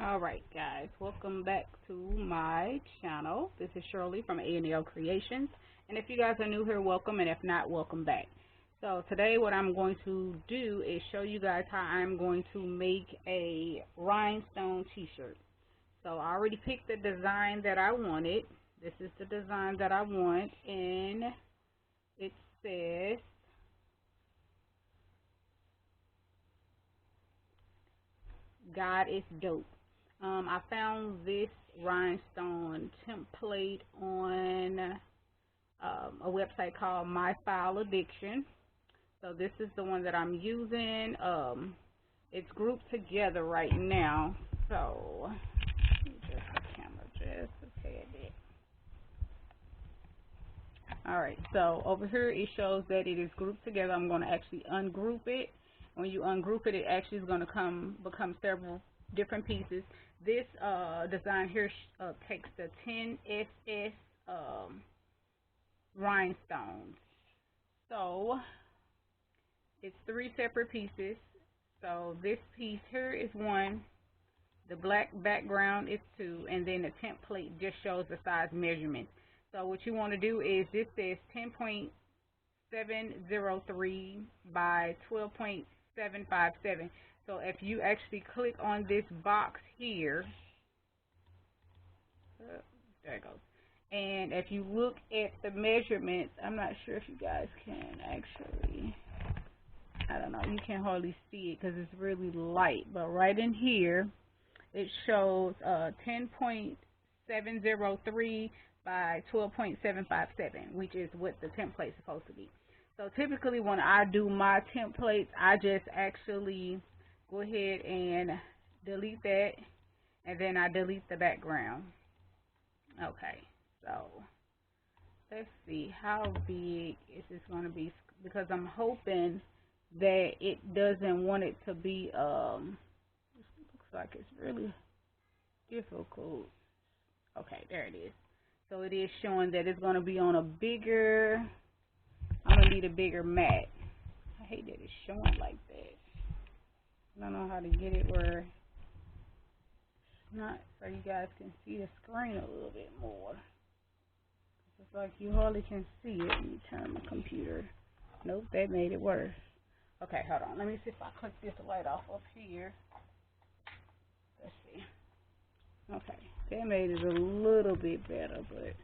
Alright guys, welcome back to my channel. This is Shirley from A&L Creations, and if you guys are new here, welcome, and if not, welcome back. So today what I'm going to do is show you guys how I'm going to make a rhinestone t-shirt. So I already picked the design that I wanted. This is the design that I want, and it says God is dope. I found this rhinestone template on a website called My File Addiction. So this is the one that I'm using. It's grouped together right now. So just the camera just a tad bit. Alright, so over here it shows that it is grouped together. I'm going to actually ungroup it. When you ungroup it, it actually is going to become several different pieces. This design here takes the 10SS rhinestones. So it's 3 separate pieces. So this piece here is 1, the black background is 2, and then the template just shows the size measurements. So what you want to do is, this says 10.703 by 12.757. So if you actually click on this box here, there it goes. And if you look at the measurements, I'm not sure if you guys can actually, I don't know, you can hardly see it because it's really light. But right in here, it shows 10.703 by 12.757, which is what the template is supposed to be. So typically when I do my templates, I just actually go ahead and delete that, and then I delete the background. Okay, so let's see, how big is this going to be, because I'm hoping that it doesn't want it to be, it looks like it's really difficult. Okay, there it is. So it is showing that it's going to be on a bigger, I'm going to need a bigger mat. I hate that it's showing like that. I don't know how to get it where it's not, so you guys can see the screen a little bit more. It's like you hardly can see it. Let me turn my computer. Nope, that made it worse. Okay, hold on. Let me see if I click this light off up here. Let's see. Okay, that made it a little bit better, but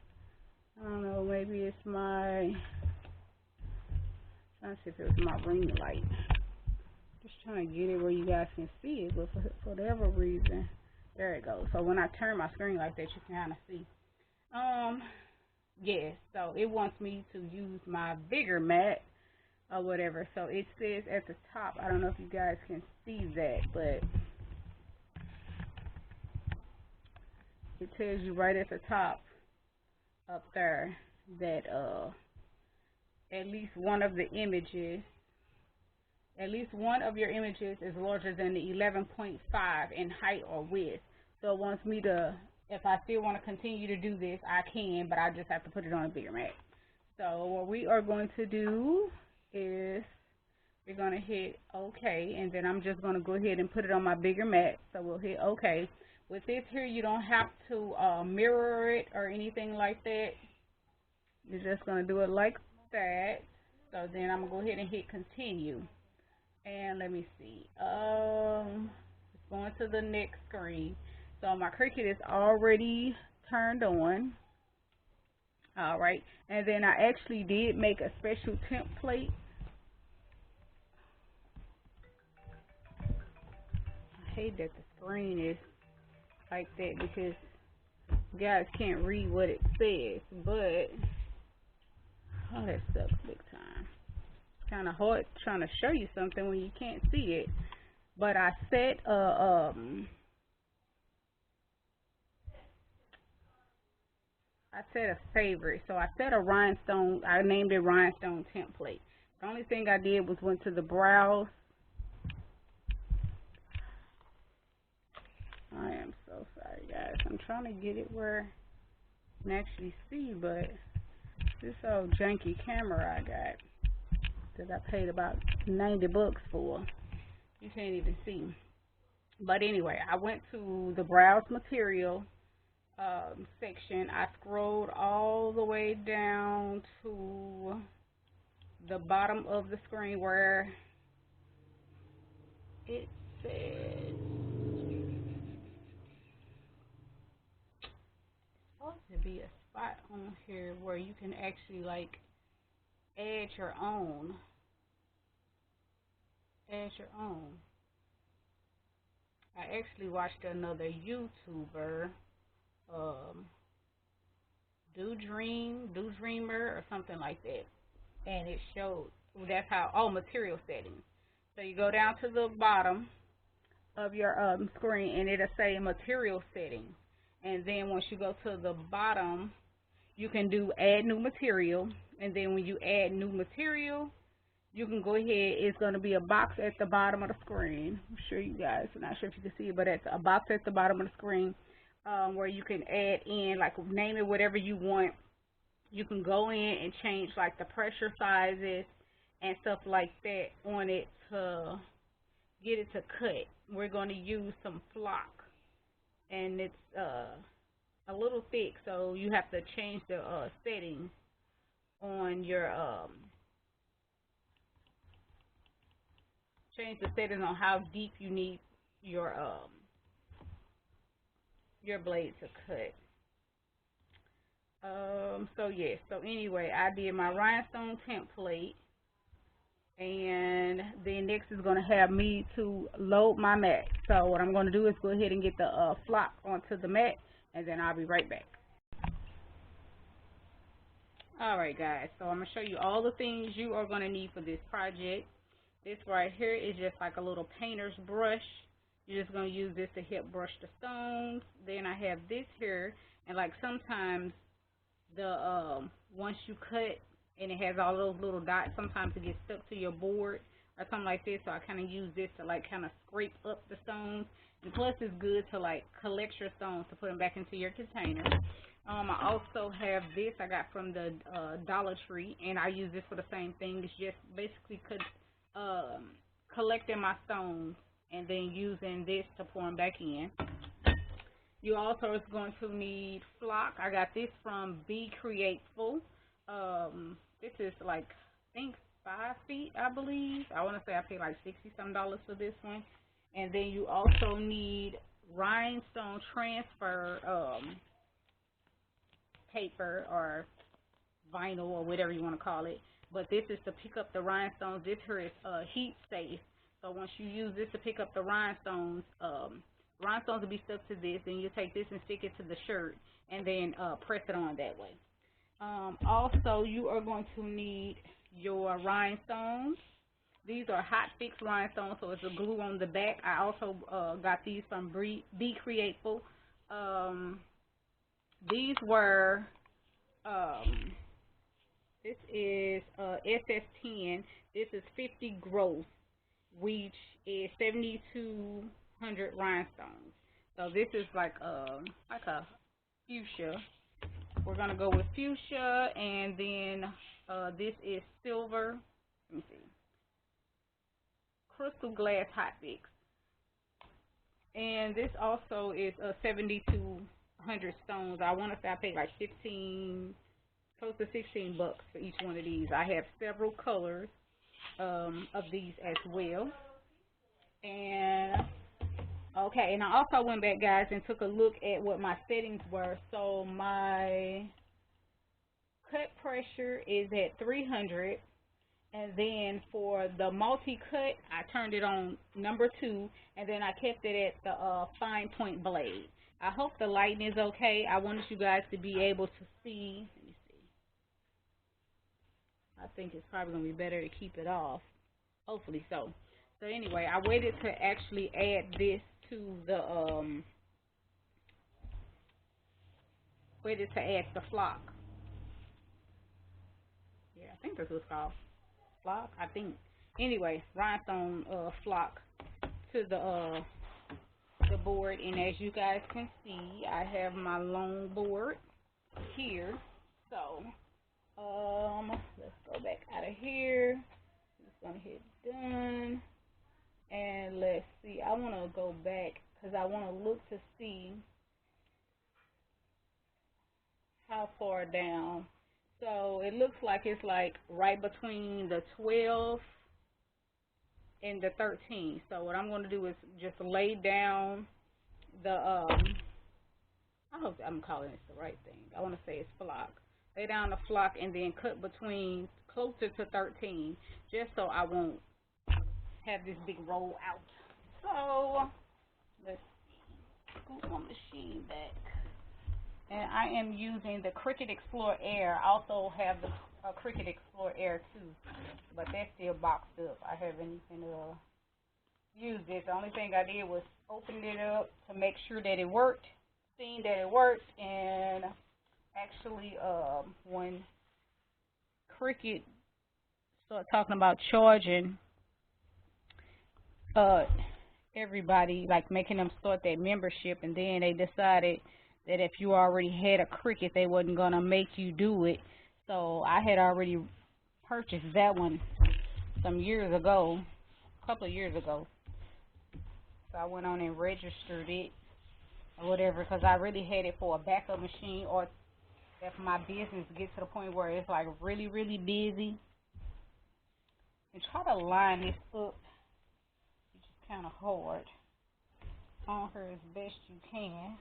I don't know, maybe it's my, trying to see if it was my ring light. Just trying to get it where you guys can see it, but for whatever reason, there it goes. So when I turn my screen like that, you can kind of see. Yes, so it wants me to use my bigger mat or whatever. So it says at the top, I don't know if you guys can see that, but it tells you right at the top up there that at least one of your images is larger than the 11.5 in height or width. So it wants me to, if I still want to continue to do this, I can, but I just have to put it on a bigger mat. So what we are going to do is we're going to hit OK, and then I'm just going to go ahead and put it on my bigger mat. So we'll hit OK. With this here, you don't have to mirror it or anything like that. You're just going to do it like that. So then I'm going to go ahead and hit continue. And let me see. It's going to the next screen. So my Cricut is already turned on. Alright. And then I actually did make a special template. I hate that the screen is like that because you guys can't read what it says, but oh, that sucks big time. It's kind of hard trying to show you something when you can't see it. But I set a favorite. So I set a rhinestone. I named it Rhinestone Template. The only thing I did was went to the browse. I am so sorry, guys. I'm trying to get it where I can actually see, but this old janky camera I got that I paid about 90 bucks for, you can't even see. But anyway, I went to the browse material section. I scrolled all the way down to the bottom of the screen where it says, supposed to be a spot on here where you can actually like add your own. Add your own. I actually watched another YouTuber, um, Do Dreamer or something like that, and it showed that's how material settings. So you go down to the bottom of your screen, and it'll say material settings. And then once you go to the bottom, you can do add new material. And then when you add new material, you can go ahead. It's going to be a box at the bottom of the screen. I'm sure you guys, I'm not sure if you can see it, but it's a box at the bottom of the screen where you can add in, like, name it whatever you want. You can go in and change, like, the pressure sizes and stuff like that on it to get it to cut. We're going to use some flock, and it's a little thick, so you have to change the settings on your change the settings on how deep you need your blade to cut. So yes, so anyway, I did my rhinestone template, and then next is going to have me to load my mat. So what I'm going to do is go ahead and get the flock onto the mat, and then I'll be right back. Alright guys, so I'm going to show you all the things you are going to need for this project. This right here is just like a little painter's brush. You're just going to use this to help brush the stones. Then I have this here, and like sometimes the once you cut and it has all those little dots, sometimes it gets stuck to your board or something like this, so I kind of use this to like kind of scrape up the stones. And plus it's good to like collect your stones to put them back into your container. I also have this I got from the Dollar Tree, and I use this for the same thing. It's just basically collecting my stones and then using this to pour them back in. You also is going to need flock. I got this from Be Createful. This is like, I think 5 feet, I believe. I want to say I paid like $60 for this one. And then you also need rhinestone transfer paper or vinyl or whatever you want to call it. But this is to pick up the rhinestones. This here is heat safe. So once you use this to pick up the rhinestones, rhinestones will be stuck to this. Then you take this and stick it to the shirt, and then press it on that way. Also, you are going to need your rhinestones. These are hot fix rhinestones, so it's a glue on the back. I also got these from Be Createful. These were, this is SS10. This is 50 gross, which is 7,200 rhinestones. So this is like a fuchsia. We're gonna go with fuchsia, and then this is silver. Let me see. Crystal glass hot fix, and this also is 7,200 stones. I want to say I paid like 15, close to $16 for each one of these. I have several colors of these as well. And okay, and I also went back, guys, and took a look at what my settings were. So my cut pressure is at 300, and then for the multi-cut, I turned it on number 2, and then I kept it at the fine point blade. I hope the lighting is okay. I wanted you guys to be able to see. Let me see. I think it's probably going to be better to keep it off. Hopefully so. So anyway, I waited to actually add this to the the flock. Yeah, I think that's what it's called. Flock, I think. Anyway, rhinestone flock to the board, and as you guys can see, I have my long board here. So let's go back out of here. Just gonna hit done. And let's see, I want to go back because I want to look to see how far down. So it looks like it's like right between the 12 and the 13. So what I'm going to do is just lay down the, I hope I'm calling this the right thing. I want to say it's flock. Lay down the flock and then cut between closer to 13 just so I won't have this big roll out. So let's see. Scoot my machine back. And I am using the Cricut Explore Air. I also have the Cricut Explore Air too, but that's still boxed up. I haven't even used it. The only thing I did was open it up to make sure that it worked, seen that it worked, and actually when Cricut started talking about charging everybody, like making them start that membership, and then they decided that if you already had a Cricut, they wasn't going to make you do it. So I had already purchased that one some years ago, a couple of years ago. So I went on and registered it or whatever because I really had it for a backup machine, or if my business gets to the point where it's like really, really busy. And try to line this up, which is kind of hard, on her as best you can.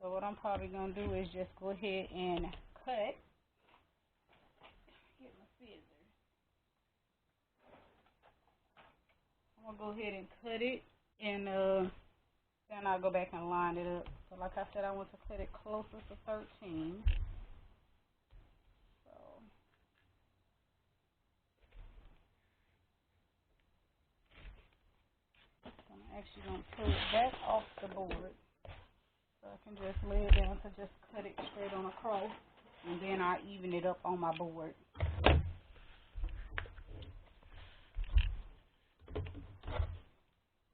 So what I'm probably going to do is just go ahead and cut. Get my scissors. I'm going to go ahead and cut it, and then I'll go back and line it up. So like I said, I want to cut it closer to 13. So I'm actually going to pull it back off the board. So I can just lay it down to just cut it straight on across, and then I'll even it up on my board. So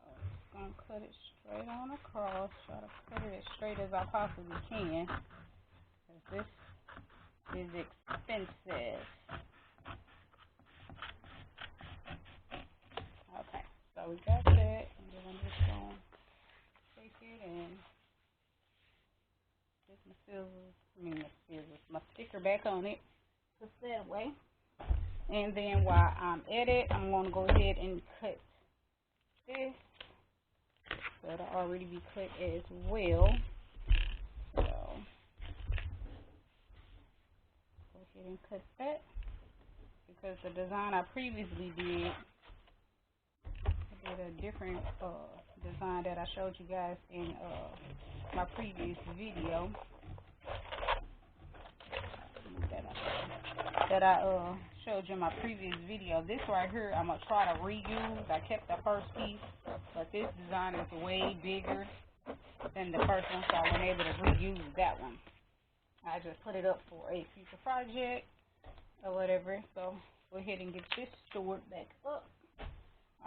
I'm just going to cut it straight on across, try to cut it as straight as I possibly can, because this is expensive. Okay, so we got that, and then I'm just going to take it and my sticker back on it, put that away. And then while I'm at it, I'm going to go ahead and cut this. That'll already be cut as well. So go ahead and cut that, because the design I previously did, I did a different design that I showed you guys in my previous video. That I showed you in my previous video. This right here, I'm going to try to reuse. I kept the first piece, but this design is way bigger than the first one, so I wasn't able to reuse that one. I just put it up for a future project or whatever. So go ahead and get this stored back up.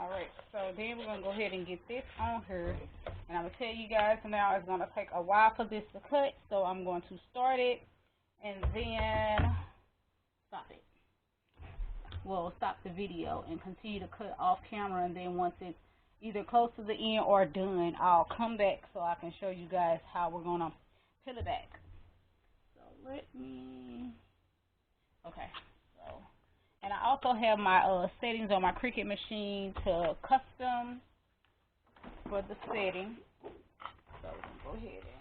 Alright, so then we're going to go ahead and get this on here. And I'm going to tell you guys now it's going to take a while for this to cut, so I'm going to start it and then stop it. Well, stop the video and continue to cut off camera, and then once it's either close to the end or done, I'll come back so I can show you guys how we're going to peel it back. So let me, okay, so, and I also have my settings on my Cricut machine to custom for the setting. So we're going to go ahead and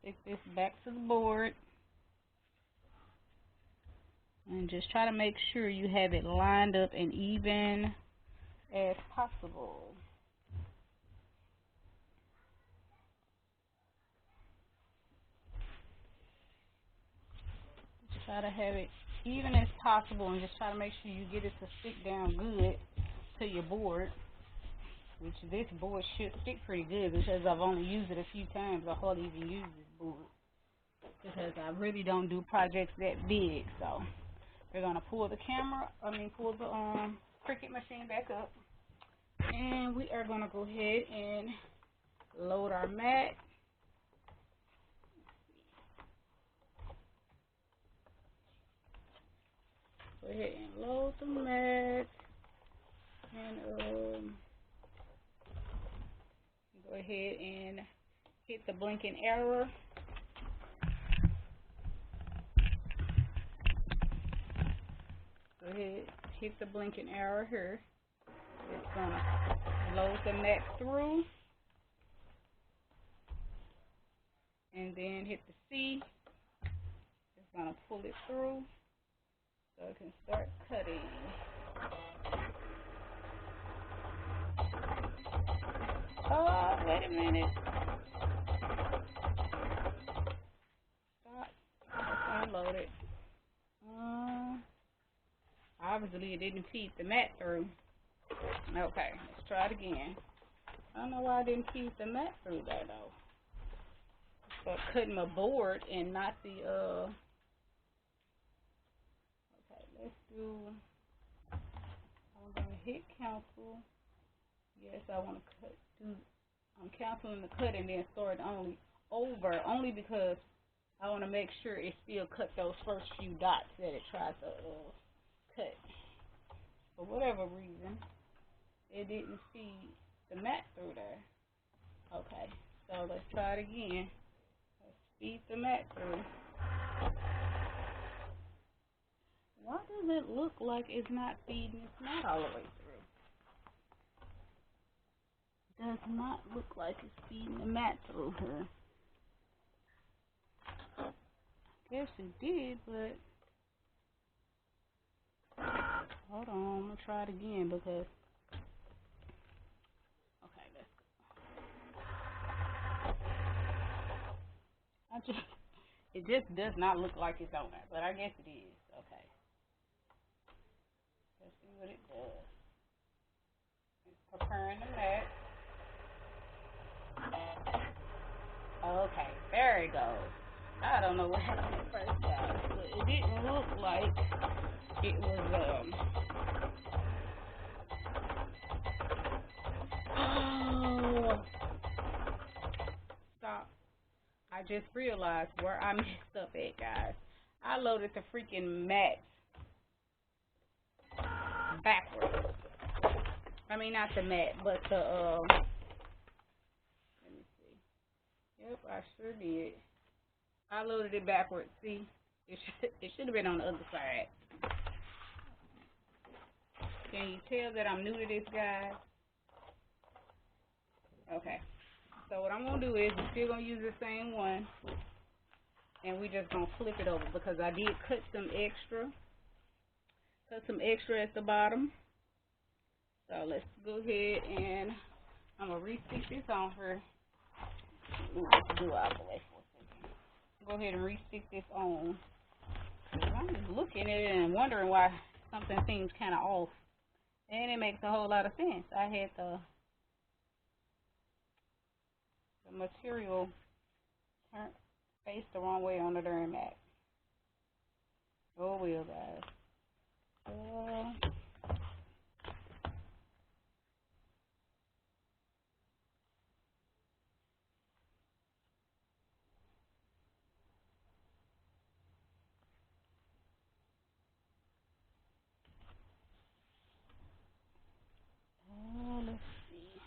stick this back to the board. And just try to make sure you have it lined up and even as possible. Just try to have it even as possible, and just try to make sure you get it to stick down good to your board. Which this board should stick pretty good, because I've only used it a few times. I hardly even use this board, because I really don't do projects that big. So we're going to pull the pull the Cricut machine back up, and we are going to go ahead and load our mat. Go ahead and load the mat. And go ahead and hit the blinking arrow. Go ahead, hit the blinking arrow here. It's gonna load the mat through. And then hit the C. It's gonna pull it through so it can start cutting. Oh, wait a minute. Stop. Let's unload it. Obviously it didn't feed the mat through. Okay, let's try it again. I don't know why I didn't feed the mat through there though. But cutting my board and not the okay, let's do, I'm gonna hit cancel. Yes, I wanna I'm canceling the cut and then start only because I wanna make sure it still cut those first few dots that it tried to cut. For whatever reason, it didn't feed the mat through there. Okay, so let's try it again. Feed the mat through. Why does it look like it's not feeding its mat all the way through? Does not look like it's feeding the mat through here. Guess it did, but hold on, I'm gonna try it again because okay, let's go. It just does not look like it's on there, but I guess it is. Okay. Let's see what it does. It's preparing the mat. Okay, there it goes. I don't know what happened at first, guys, but it didn't look like it was, oh, stop. I just realized where I messed up at, guys. I loaded the freaking mat backwards. I mean, not the mat, but the, let me see. Yep, I sure did. I loaded it backwards. See, it should have been on the other side. Can you tell that I'm new to this, guys? Okay. So what I'm going to do is we're still going to use the same one. And we just going to flip it over because I did cut some extra. Cut some extra at the bottom. So let's go ahead and I'm going to re-stick this on her. Let's do it out the way for a second. Go ahead and re-stick this on. I'm just looking at it and wondering why something seems kind of off. And it makes a whole lot of sense. I had the material faced the wrong way on the darn mat. Oh well, guys. Let's see.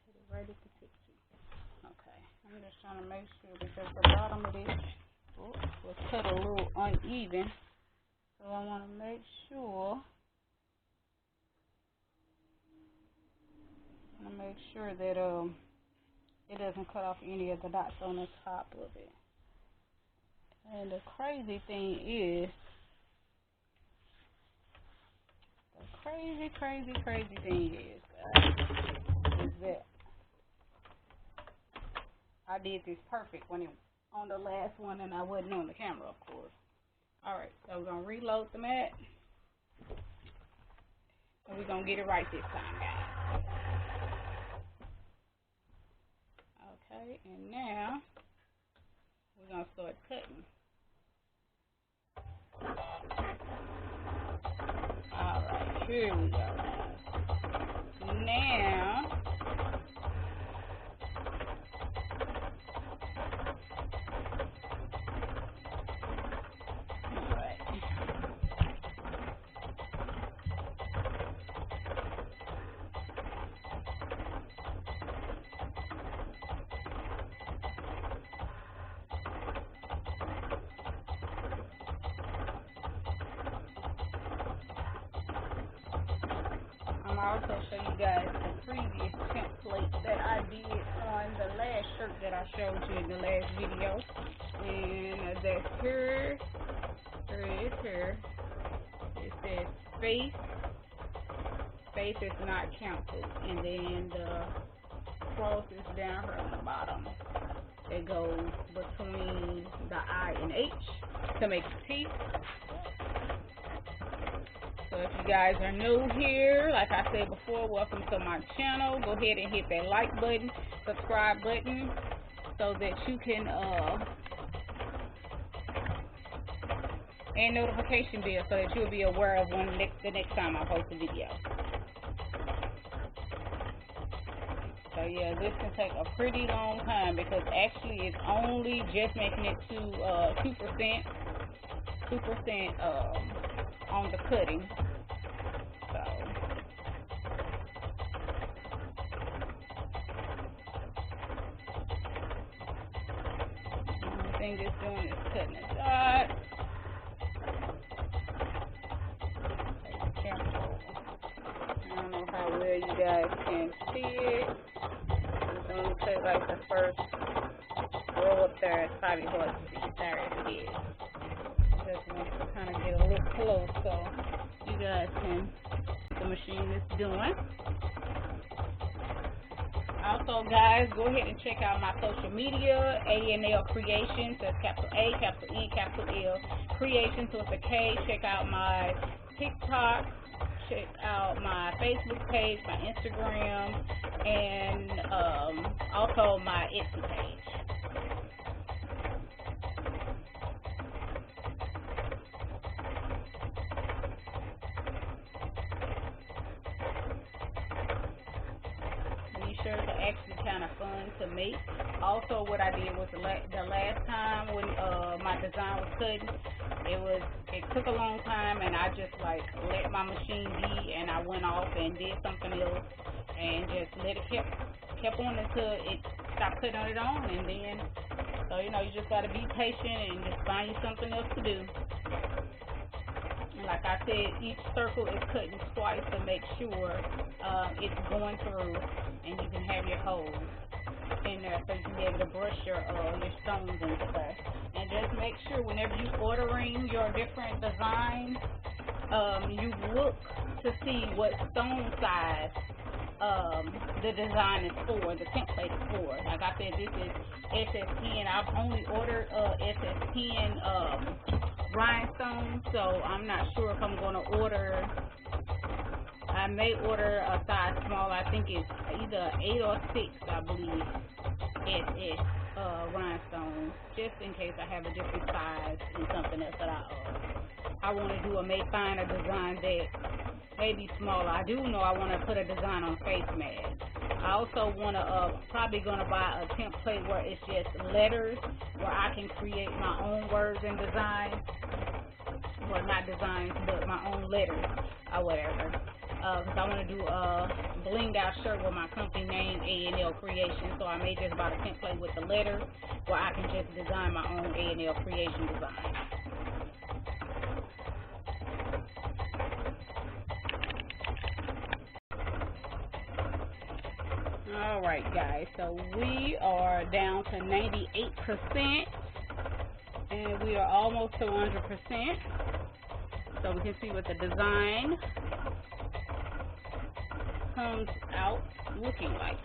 Put it right at the tip. Okay, I'm just trying to make sure because the bottom of this was cut a little uneven, so I want to make sure. That it doesn't cut off any of the dots on the top of it. And the crazy thing is, crazy thing is, guys, is that I did this perfect when it on the last one and I wasn't on the camera, of course. Alright, so we're going to reload the mat. And we're going to get it right this time, guys. Okay, and now we're going to start cutting. Alright, here we go. Now, I'll also show you guys the previous template that I did on the last shirt that I showed you in the last video. And that's here. Here it is here. It says space. Space is not counted. And then the cross is down here on the bottom. It goes between the I and H to make a T. So if you guys are new here, like I said before, welcome to my channel. Go ahead and hit that like button, subscribe button, so that you can and notification bell so that you'll be aware of when the next time I post a video. So yeah, this can take a pretty long time because actually it's only just making it to 2% on the cutting. So the only thing it's doing is cutting a dot. I don't know how well you guys can see it. It's only cut like the first row up there. It's probably hard to see. There it is. Just want to kind of get a little close so you guys can see what the machine is doing. Also, guys, go ahead and check out my social media, A&L Creations. That's capital A, capital N, capital L Creations. So it's a K. Check out my TikTok. Check out my Facebook page, my Instagram, and also my Etsy page. These shirts are actually kind of fun to make. Also, what I did was the last time when my design was cutting, it took a long time, and I just like let my machine be, and I went off and did something else, and just let it kept on until it stopped cutting it on, and then so you know you just gotta be patient and just find you something else to do. And like I said, each circle is cutting twice to make sure it's going through, and you can have your holes in there so you can be able to brush your stones and stuff. And just make sure whenever you're ordering your different designs, you look to see what stone size the design is for, the template is for. Like I said, this is SS10. I've only ordered SS10 rhinestones, so I'm not sure if I'm going to order. I may order a size small. I think it's either 8 or 6, I believe, SS rhinestones, just in case I have a different size and something else that I want to do, or may find a design that may be smaller. I do know I want to put a design on face mask. I also want to probably going to buy a template where it's just letters, where I can create my own words and designs. Well, not designs, but my own letters or whatever. Because I want to do a blinged out shirt with my company name, A&L Creation. So I may just buy a template with the letters where I can just design my own A&L Creation design. Alright guys, so we are down to 98% and we are almost to 100%. So we can see what the design comes out looking like.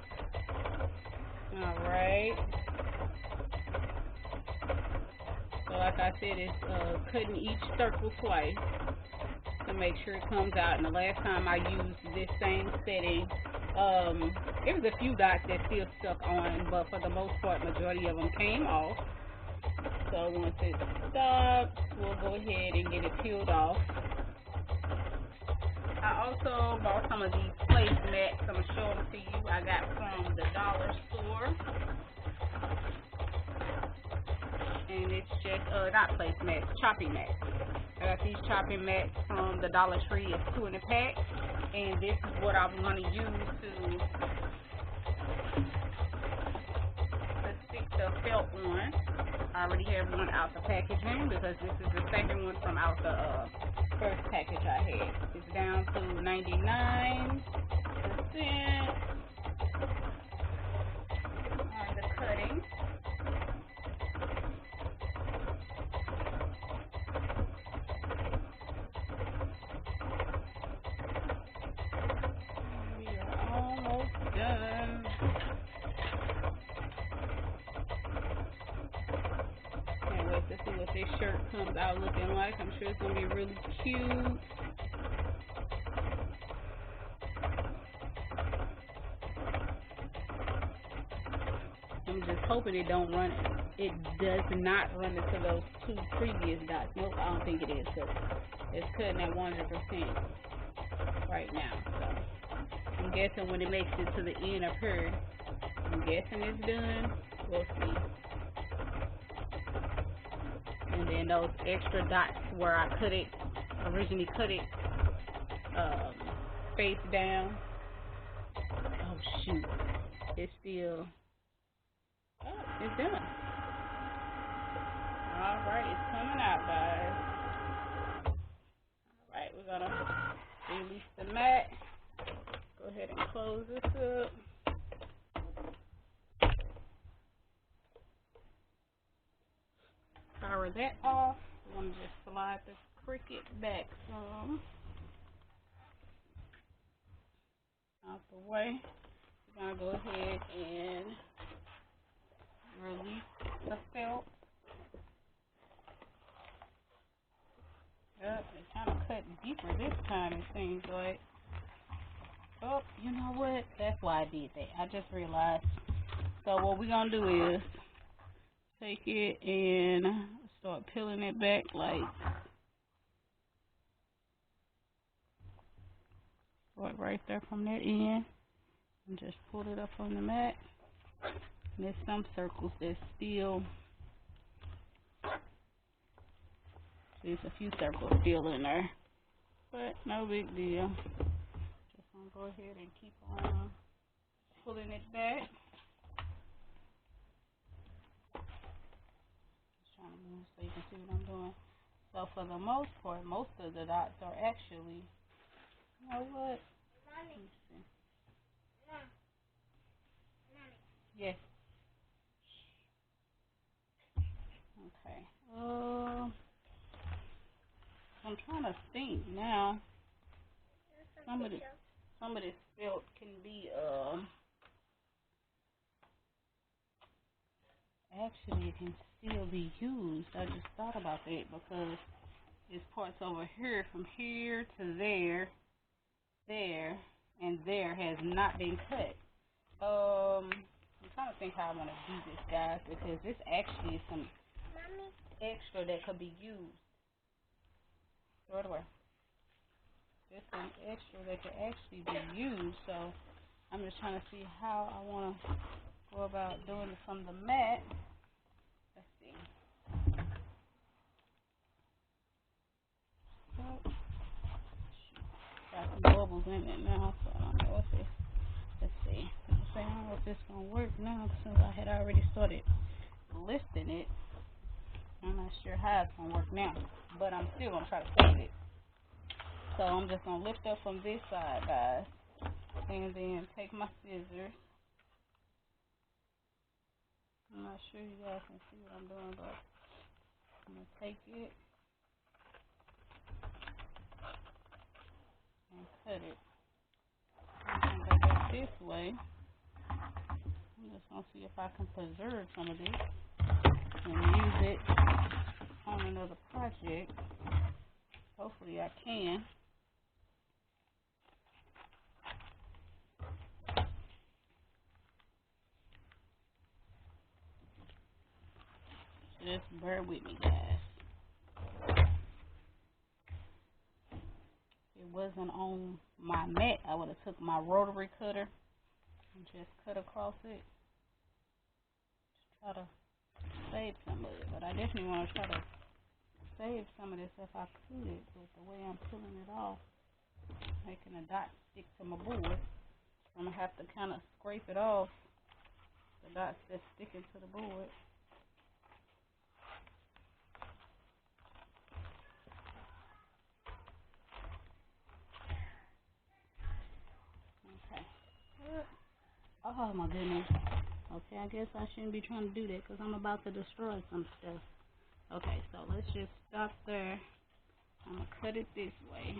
Alright. So like I said, it's cutting each circle twice to make sure it comes out. And the last time I used this same setting, there was a few dots that still stuck on, but for the most part, majority of them came off. So once it stops, we'll go ahead and get it peeled off. I also bought some of these placemats. I'm going to show them to you. I got from the dollar store. And it's just, not placemats, chopping mats. I got these chopping mats from the Dollar Tree. It's 2 in a pack. And this is what I'm going to use to stick the felt on. I already have one out the packaging because this is the second one from out the first package I had. It's down to 99% on the cutting. We are almost done. Can't wait to see what this shirt comes out looking like. I'm sure it's going to be really cute. I'm just hoping it don't run. It does not run into those two previous dots. Nope, I don't think it is, because it's cutting at 100% right now. So I'm guessing when it makes it to the end of her, I'm guessing it's done. We'll see. And then those extra dots where I originally cut it face down. Oh shoot, it's still. Oh, it's done. Alright, it's coming out, guys. Alright, we're gonna release the mat. Go ahead and close this up. Power that off. I'm gonna just slide this Cricut back some out the way. We're gonna go ahead and release the felt. Yep, it kind of cut deeper this time, it seems like. Oh, you know what? That's why I did that. I just realized. So what we're going to do is take it and start peeling it back like right there from that end. And just pull it up on the mat. And there's some circles that's still, there's a few circles still in there, but no big deal. Just gonna go ahead and keep on pulling it back. Just trying to move so you can see what I'm doing. So for the most part, most of the dots are actually, you know what? Let me see. Yes. Okay. I'm trying to think now. Some of this felt can be actually it can still be used. I just thought about that because there's parts over here from here to there, and there has not been cut. I'm trying to think how I want to do this, guys, because this actually is some extra that could be used. Throw it away. There's some extra that could actually be used, so I'm just trying to see how I want to go about doing it from the mat. Let's see. Oh, got some bubbles in it now, so I don't know if it's, let's see. I don't know if it's going to work now since I had already started lifting it. I'm not sure how it's going to work now, but I'm still going to try to fix it. So I'm just going to lift up from this side, guys, and then take my scissors. I'm not sure you guys can see what I'm doing, but I'm going to take it and cut it. I'm going to go back this way. I'm just going to see if I can preserve some of this and use it on another project. Hopefully I can. Just bear with me, guys. If it wasn't on my mat, I would have took my rotary cutter and just cut across it. Just try to save some of it, but I definitely want to try to save some of this if I could, but the way I'm pulling it off, making a dot stick to my board, I'm going to have to kind of scrape it off, the dots that's sticking to the board. Oh my goodness. Okay, I guess I shouldn't be trying to do that because I'm about to destroy some stuff. Okay, so let's just stop there. I'm going to cut it this way.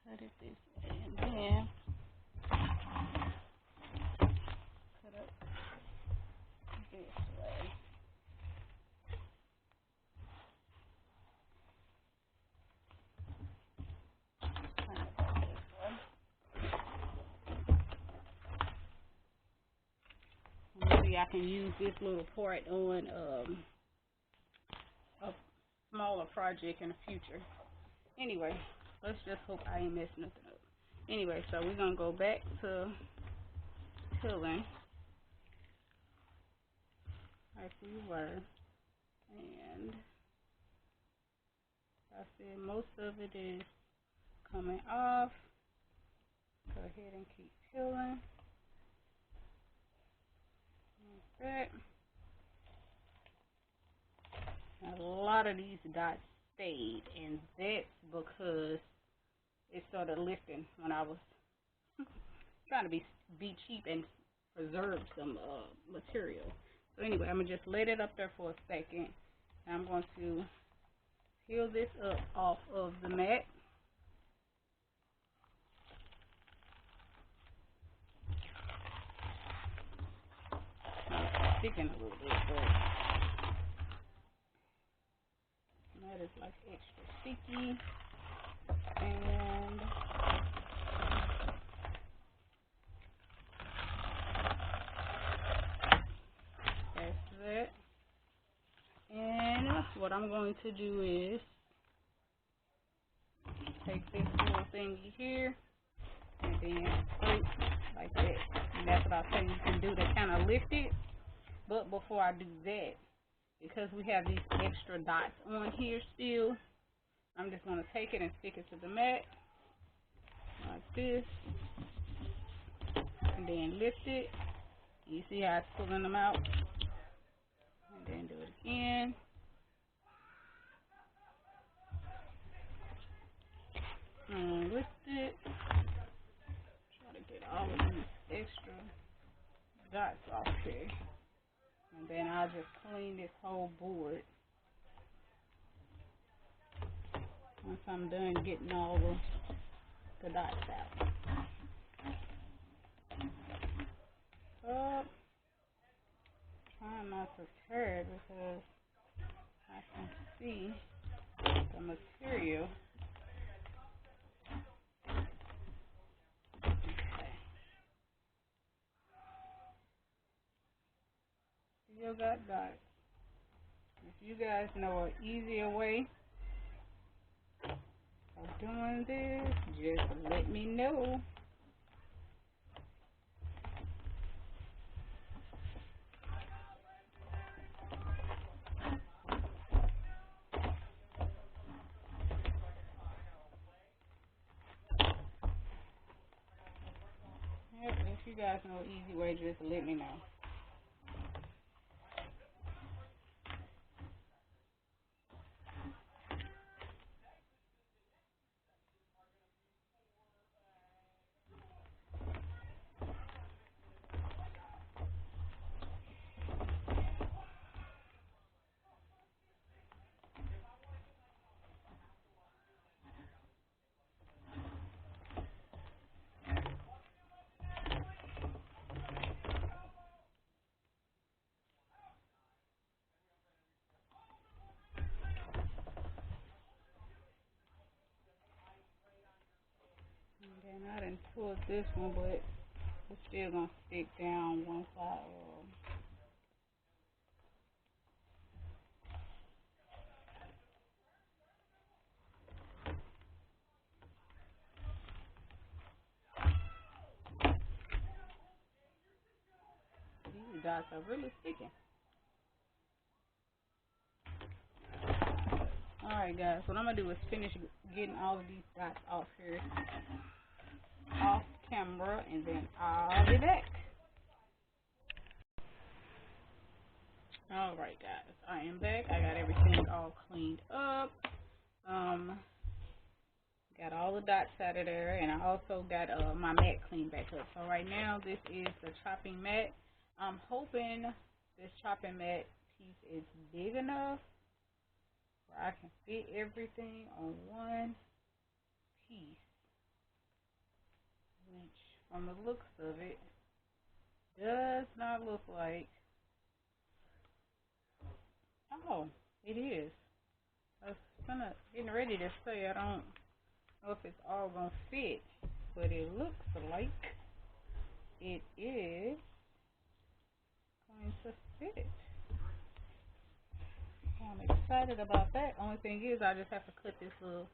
Cut it this way, and then cut it this way. Maybe I can use this little part on a smaller project in the future. Anyway, let's just hope I ain't messing nothing up. Anyway, so we're going to go back to tilling like we were. And I said most of it is coming off. Go ahead and keep tilling. Like that. A lot of these dots stayed, and that's because it started lifting when I was trying to be cheap and preserve some material. So anyway, I'm gonna just let it up there for a second. And I'm going to peel this up off of the mat. It's sticking a little bit, but that is like extra sticky. And that's that. And what I'm going to do is take this little thingy here and then scrape like that. And that's what I say you can do to kind of lift it. But before I do that, because we have these extra dots on here still, I'm just going to take it and stick it to the mat like this. And then lift it. You see how it's pulling them out? And then do it again. And lift it. Try to get all of these extra dots off here. And then I'll just clean this whole board once I'm done getting all the dots out. Trying not to tear it because I can see the material. Okay. Still got dots. If you guys know an easier way of doing this, just let me know. Yep, if you guys know an easy way, just let me know. And I done pulled this one, but it's still gonna stick down once I these dots are really sticking. Alright guys, what I'm gonna do is finish getting all of these dots off here, off camera, and then I'll be back. Alright guys, I am back. I got everything all cleaned up. Got all the dots out of there, and I also got my mat cleaned back up. So right now, this is the chopping mat. I'm hoping this chopping mat piece is big enough where I can fit everything on one piece, which from the looks of it, does not look like. Oh, it is. I was getting ready to say I don't know if it's all gonna fit, but it looks like it is going to fit. I'm excited about that. Only thing is I just have to cut this little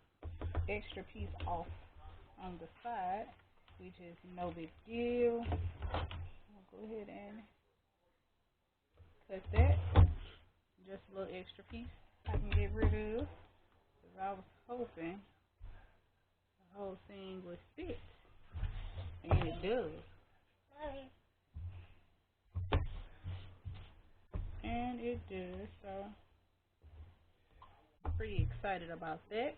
extra piece off on the side, which is no big deal. I'll go ahead and cut that. Just a little extra piece I can get rid of, because I was hoping the whole thing would fit, and it does. And it does, so I'm pretty excited about that.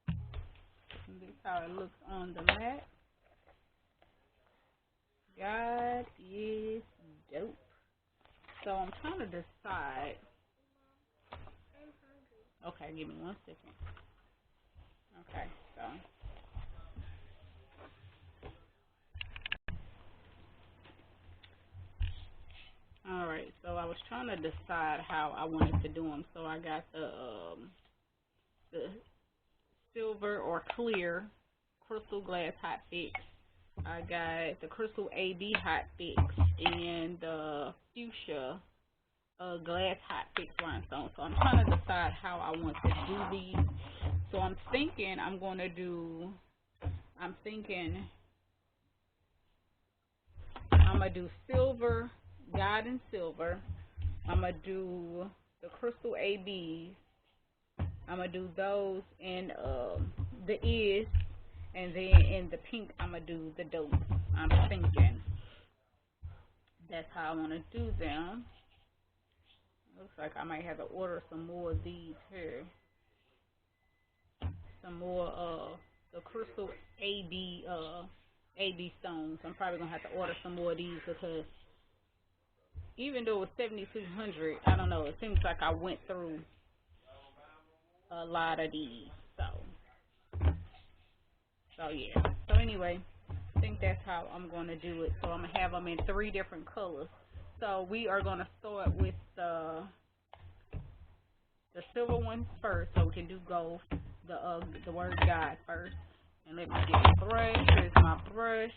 And this is how it looks on the mat. God is dope. So I'm trying to decide. Okay, give me 1 second. Okay, so alright, so I was trying to decide how I wanted to do them. So I got the silver or clear crystal glass hot fix. I got the crystal AB hot fix and the fuchsia glass hot fix rhinestone. So I'm trying to decide how I want to do these. So I'm thinking I'm going to do silver, God in silver. I'm going to do the crystal ABs. I'm going to do those in the is, and then in the pink I'm going to do the dope. I'm thinking that's how I want to do them. Looks like I might have to order some more of these here. Some more the crystal AB stones. I'm probably gonna have to order some more of these, because even though it was 7,200, I don't know. It seems like I went through a lot of these. So yeah. So anyway, I think that's how I'm gonna do it. So I'm gonna have them in 3 different colors. So we are gonna start with the silver one first, so we can do gold. The word God first. And let me get a brush. Here's my brush.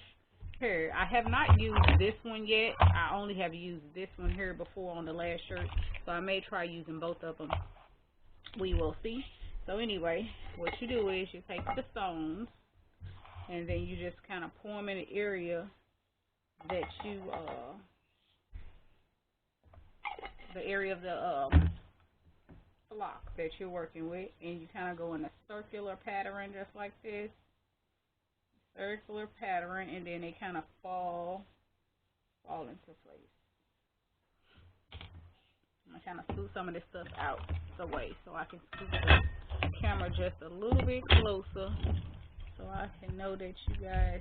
Here, I have not used this one yet. I only have used this one here before on the last shirt, so I may try using both of them. We will see. So anyway, what you do is you take the stones, and then you just kind of pour them in the area that you the area of the block that you're working with, and you kind of go in a circular pattern just like this. Circular pattern, and then they kind of fall into place. I'm gonna kind of scoot some of this stuff out the way so I can scoot the camera just a little bit closer so I can know that you guys,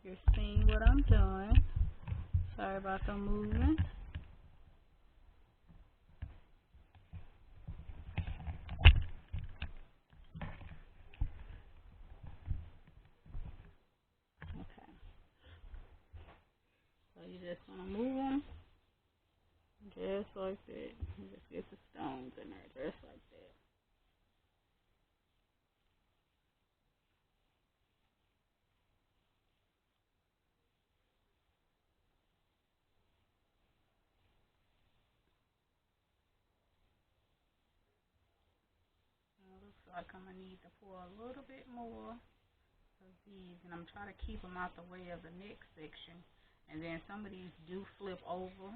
you're seeing what I'm doing. Sorry about the movement. Okay. So you just want to move them just like that. You just get the stones in there just like that. It looks like I'm going to need to pour a little bit more of these, and I'm trying to keep them out the way of the next section. And then some of these do flip over.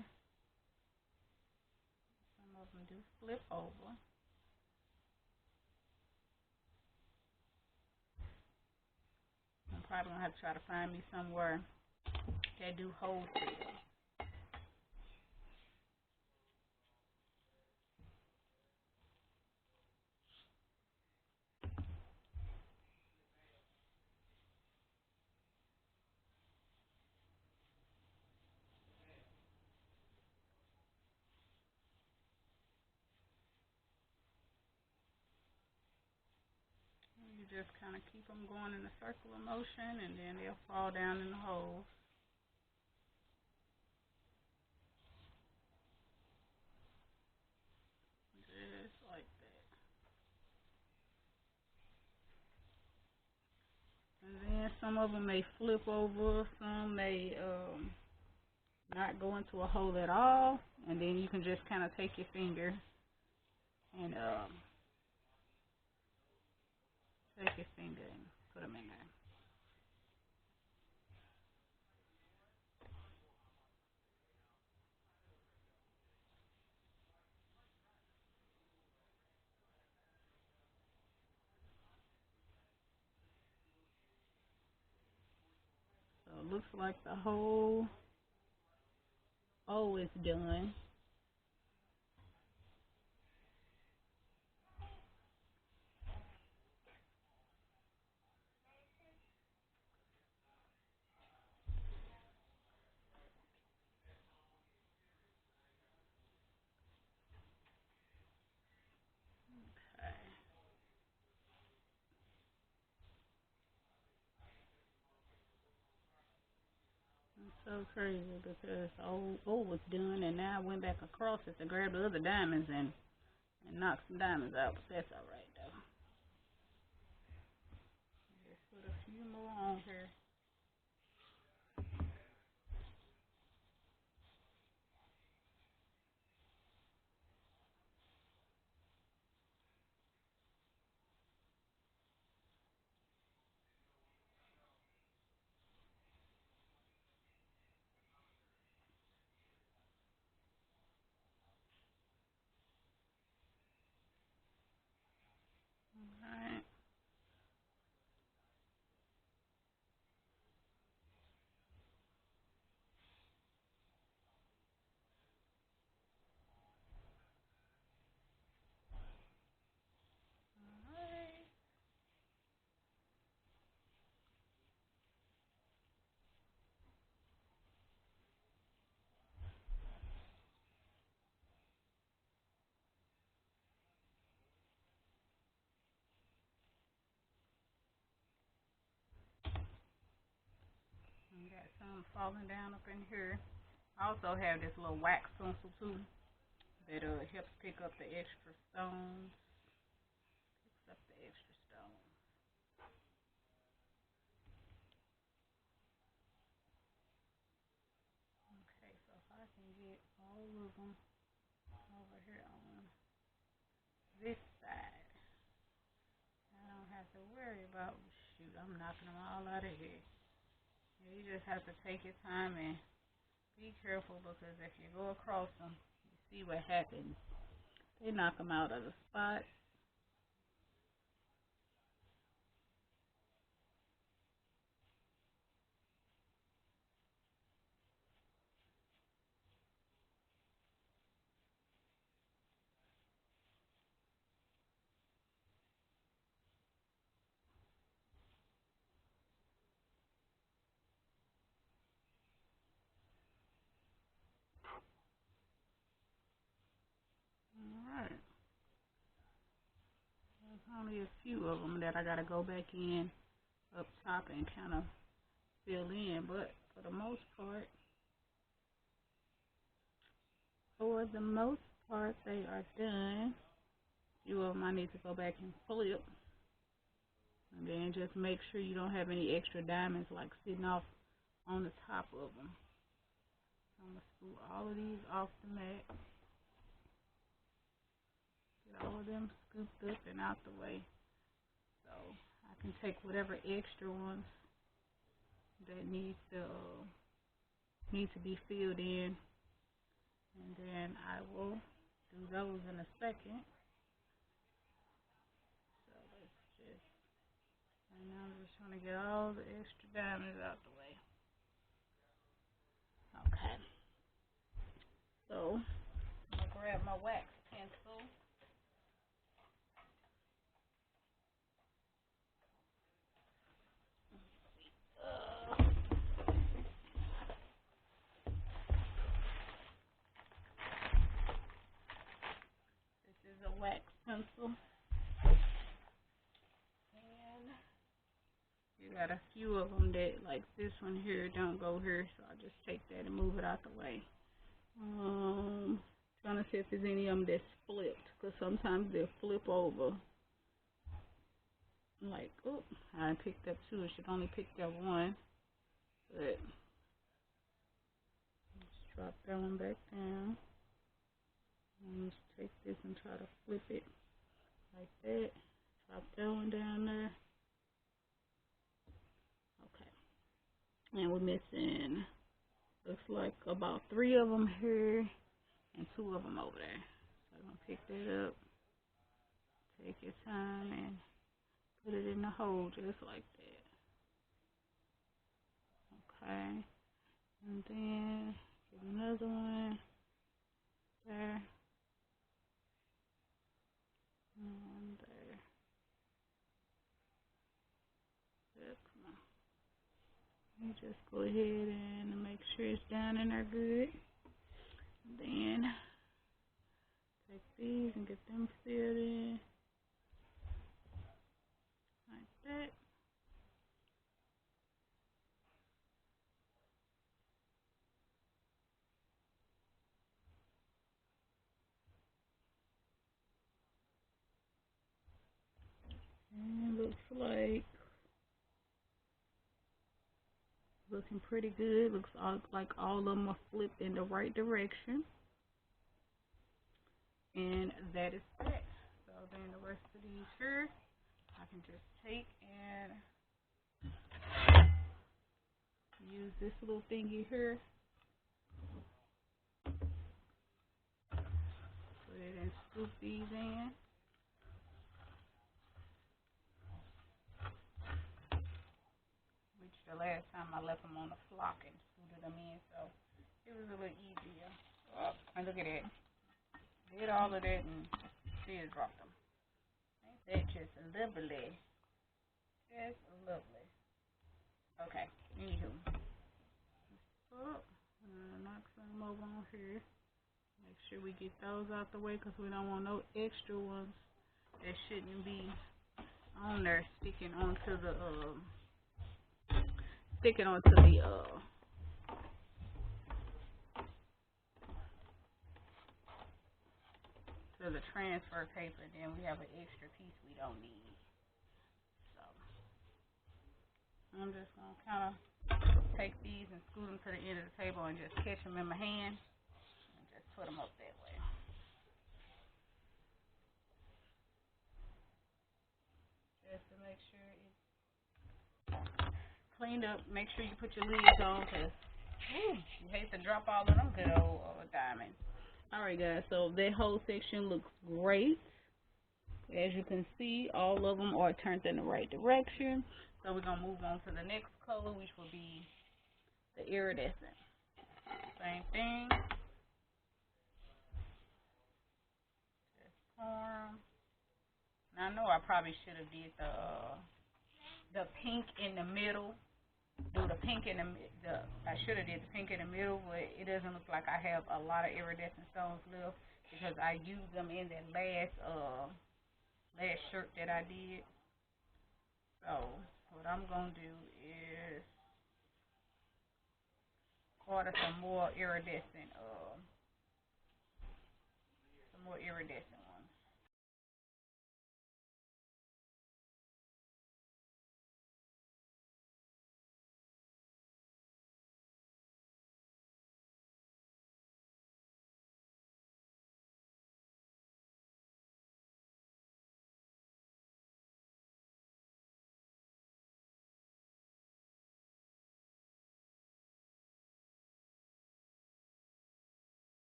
Some of them do flip over. I'm probably going to have to try to find me somewhere that do wholesale. You just kind of keep them going in a circular motion, and then they'll fall down in the holes. Just like that. And then some of them may flip over, some may not go into a hole at all, and then you can just kind of take your finger and put them in there. So it looks like the whole O is done. Okay. It's so crazy because O was done, and now I went back across it to grab the other diamonds and knock some diamonds out, but that's alright though. Just put a few more on here. Alright. Alright. Got some falling down up in here. I also have this little wax pencil too that helps pick up the extra stones. Picks up the extra stones. Okay, so if I can get all of them over here on this side, I don't have to worry about, shoot, I'm knocking them all out of here. You just have to take your time and be careful, because if you go across them, you see what happens. They knock them out of the spot. Alright. There's only a few of them that I gotta go back in up top and kind of fill in, but for the most part, they are done. A few of them I need to go back and flip, and then just make sure you don't have any extra diamonds like sitting off on the top of them. I'm gonna scoop all of these off the mat. Get all of them scooped up and out the way, so I can take whatever extra ones that need to be filled in, and then I will do those in a second. So let's just, and now I'm just trying to get all the extra diamonds out the way. Okay. So I'm gonna grab my wax pencil. This is a wax pencil. And a few of them that, like this one here, don't go here, so I'll just take that and move it out the way. Trying to see if there's any of them that's flipped, because sometimes they'll flip over. Like, oh, I picked up two. I should only pick up one. But let's drop that one back down. Let's take this and try to flip it like that. Drop that one down there. Okay. And we're missing, looks like about 3 of them here and 2 of them over there. So I'm going to pick that up. Take your time and put it in the hole just like that. Okay. And then get another one there. And there. Good. Come on. You just go ahead and make sure it's down in there good. And then take these and get them filled in. Like that. And looks looking pretty good. Looks like all of them are flipped in the right direction. And that is that. So then the rest of these here, I can just take and use this little thingy here. Put it and scoop these in. Which the last time I left them on the flock and scooted them in, so it was a little easier. Oh, and look at that. Did all of that and still dropped them. Ain't that just lovely? Just lovely. Okay, anywho. Oh, knock some over on here. Make sure we get those out the way because we don't want no extra ones that shouldn't be on there sticking onto the to the transfer paper. Then we have an extra piece we don't need. So I'm just gonna kind of take these and scoot them to the end of the table and just catch them in my hand and just put them up that way. Just to make sure it's cleaned up. Make sure you put your lids on because you hate to drop all of them good old diamonds. Alright guys, so that whole section looks great. As you can see, all of them are turned in the right direction. So we're going to move on to the next color, which will be the iridescent. Same thing. Just pour. Now I know I probably should have did the pink in the middle. Do the pink in I should have did the pink in the middle, but it doesn't look like I have a lot of iridescent stones left because I used them in that last shirt that I did. So what I'm gonna do is order some more iridescent ones.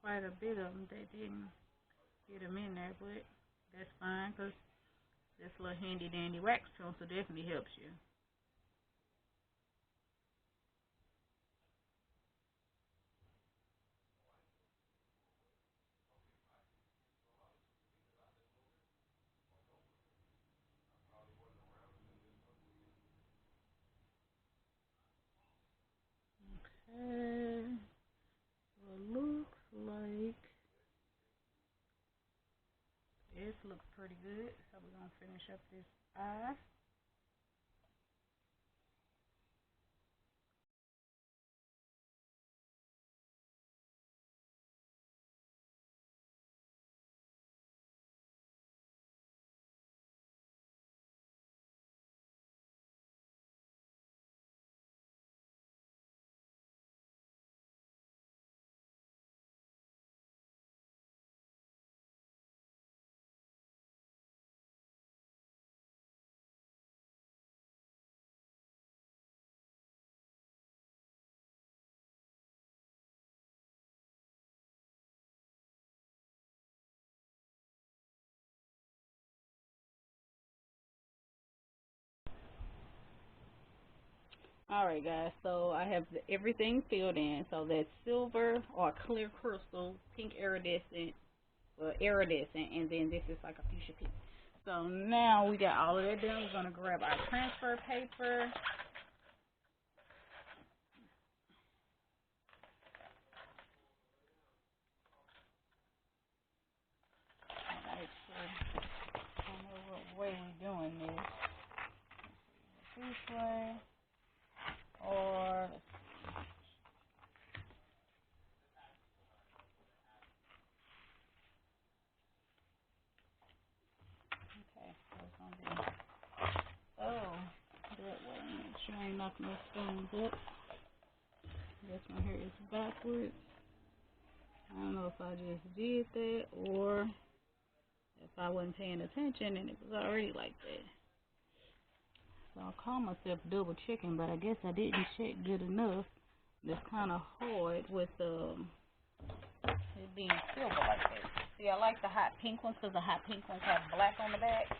quite a bit of them that didn't get them in there, but that's fine because this little handy dandy wax pencil definitely helps you. Okay, so it looks like this looks pretty good. So we're gonna finish up this eye. Alright guys, so I have everything filled in. So that's silver or clear crystal, pink iridescent, and then this is like a fuchsia pink. So now we got all of that done. We're going to grab our transfer paper. Make sure I know what way we're doing this. This way, or okay, so it's going to be, that way. Make sure I ain't knocking those stones up. This one here is backwards. I don't know if I just did that or if I wasn't paying attention and it was already like that. So I'll call myself double checking, but I guess I didn't check good enough. It's kind of hard with it being silver like that. See, I like the hot pink ones because the hot pink ones have black on the back.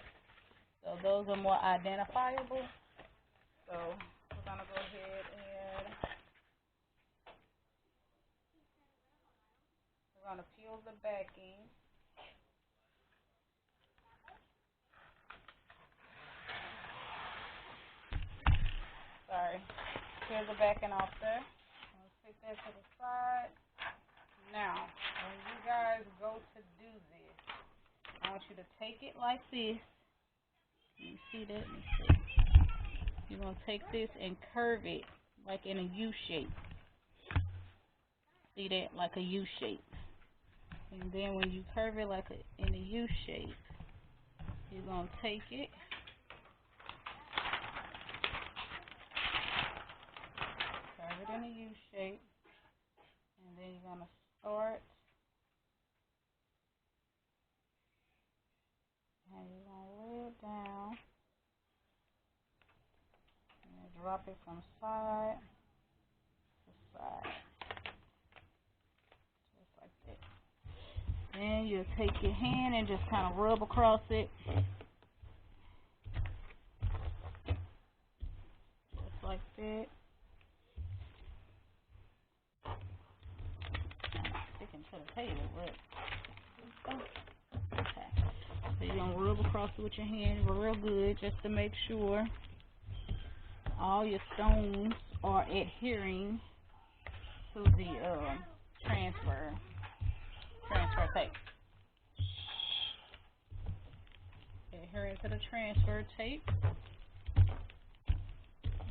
So those are more identifiable. So we're going to go ahead and we're going to peel the backing. Sorry. Peel the backing off there. Let's take that to the side. Now, when you guys go to do this, I want you to take it like this. You see that? Let me see. You're going to take this and curve it like in a U shape. See that? Like a U shape. And then when you curve it like in a U shape, you're going to take it. Curve it in a U shape. And then you're going to start. And you're going to lay it down. And drop it from side to side. Just like that. Then you'll take your hand and just kind of rub across it. Just like that. Sticking to the table, but okay. So you're gonna rub across it with your hand real good just to make sure all your stones are adhering to the transfer tape. Adhering to the transfer tape.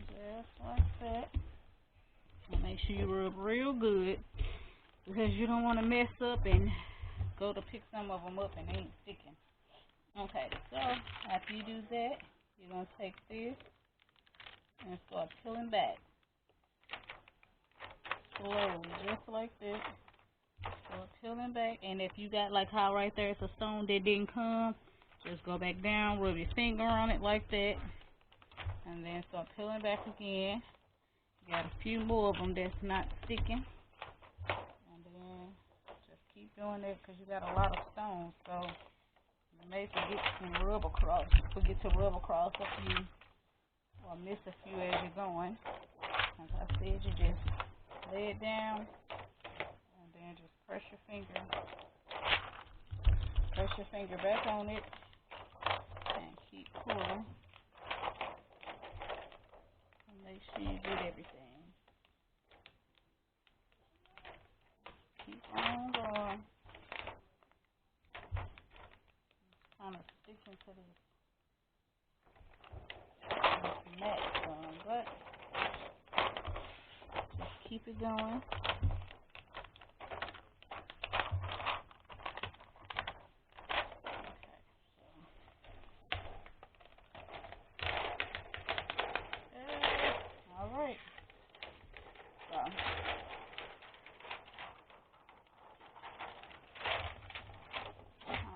Just like that. And make sure you rub real good because you don't want to mess up and go to pick some of them up and they ain't sticking. Okay, so after you do that, you're going to take this and start peeling back. Slowly, just like this. Start peeling back. And if you got like how right there it's a stone that didn't come, just go back down, rub your finger on it like that. And then start peeling back again. You got a few more of them that's not sticking. And then just Keep doing that because you got a lot of stones, so you may forget to rub across. A few or miss a few as you're going. As I said, you just lay it down and then just press your finger back on it and keep pulling and make sure you get everything. Keep on going. Kind of sticking to this mat some, but just keep it going. Alright.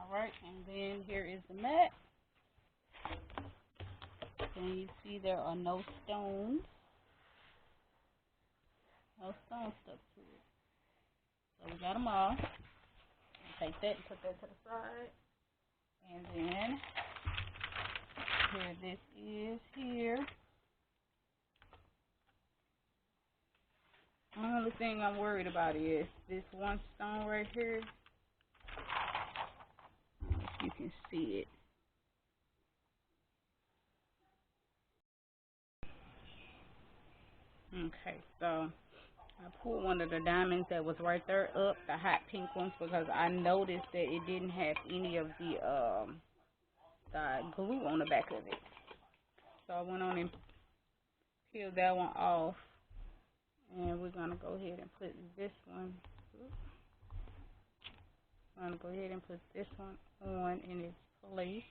Alright, and then here is the mat. And you see there are no stones. No stones stuck to it. So we got them all. Take that and put that to the side. And then here this is here. The only thing I'm worried about is this one stone right here. I don't know if you can see it. Okay, so I pulled one of the diamonds that was right there up, the hot pink ones, because I noticed that it didn't have any of the glue on the back of it. So I went on and peeled that one off, and we're gonna go ahead and put this one. I'm gonna go ahead and put this one on in its place,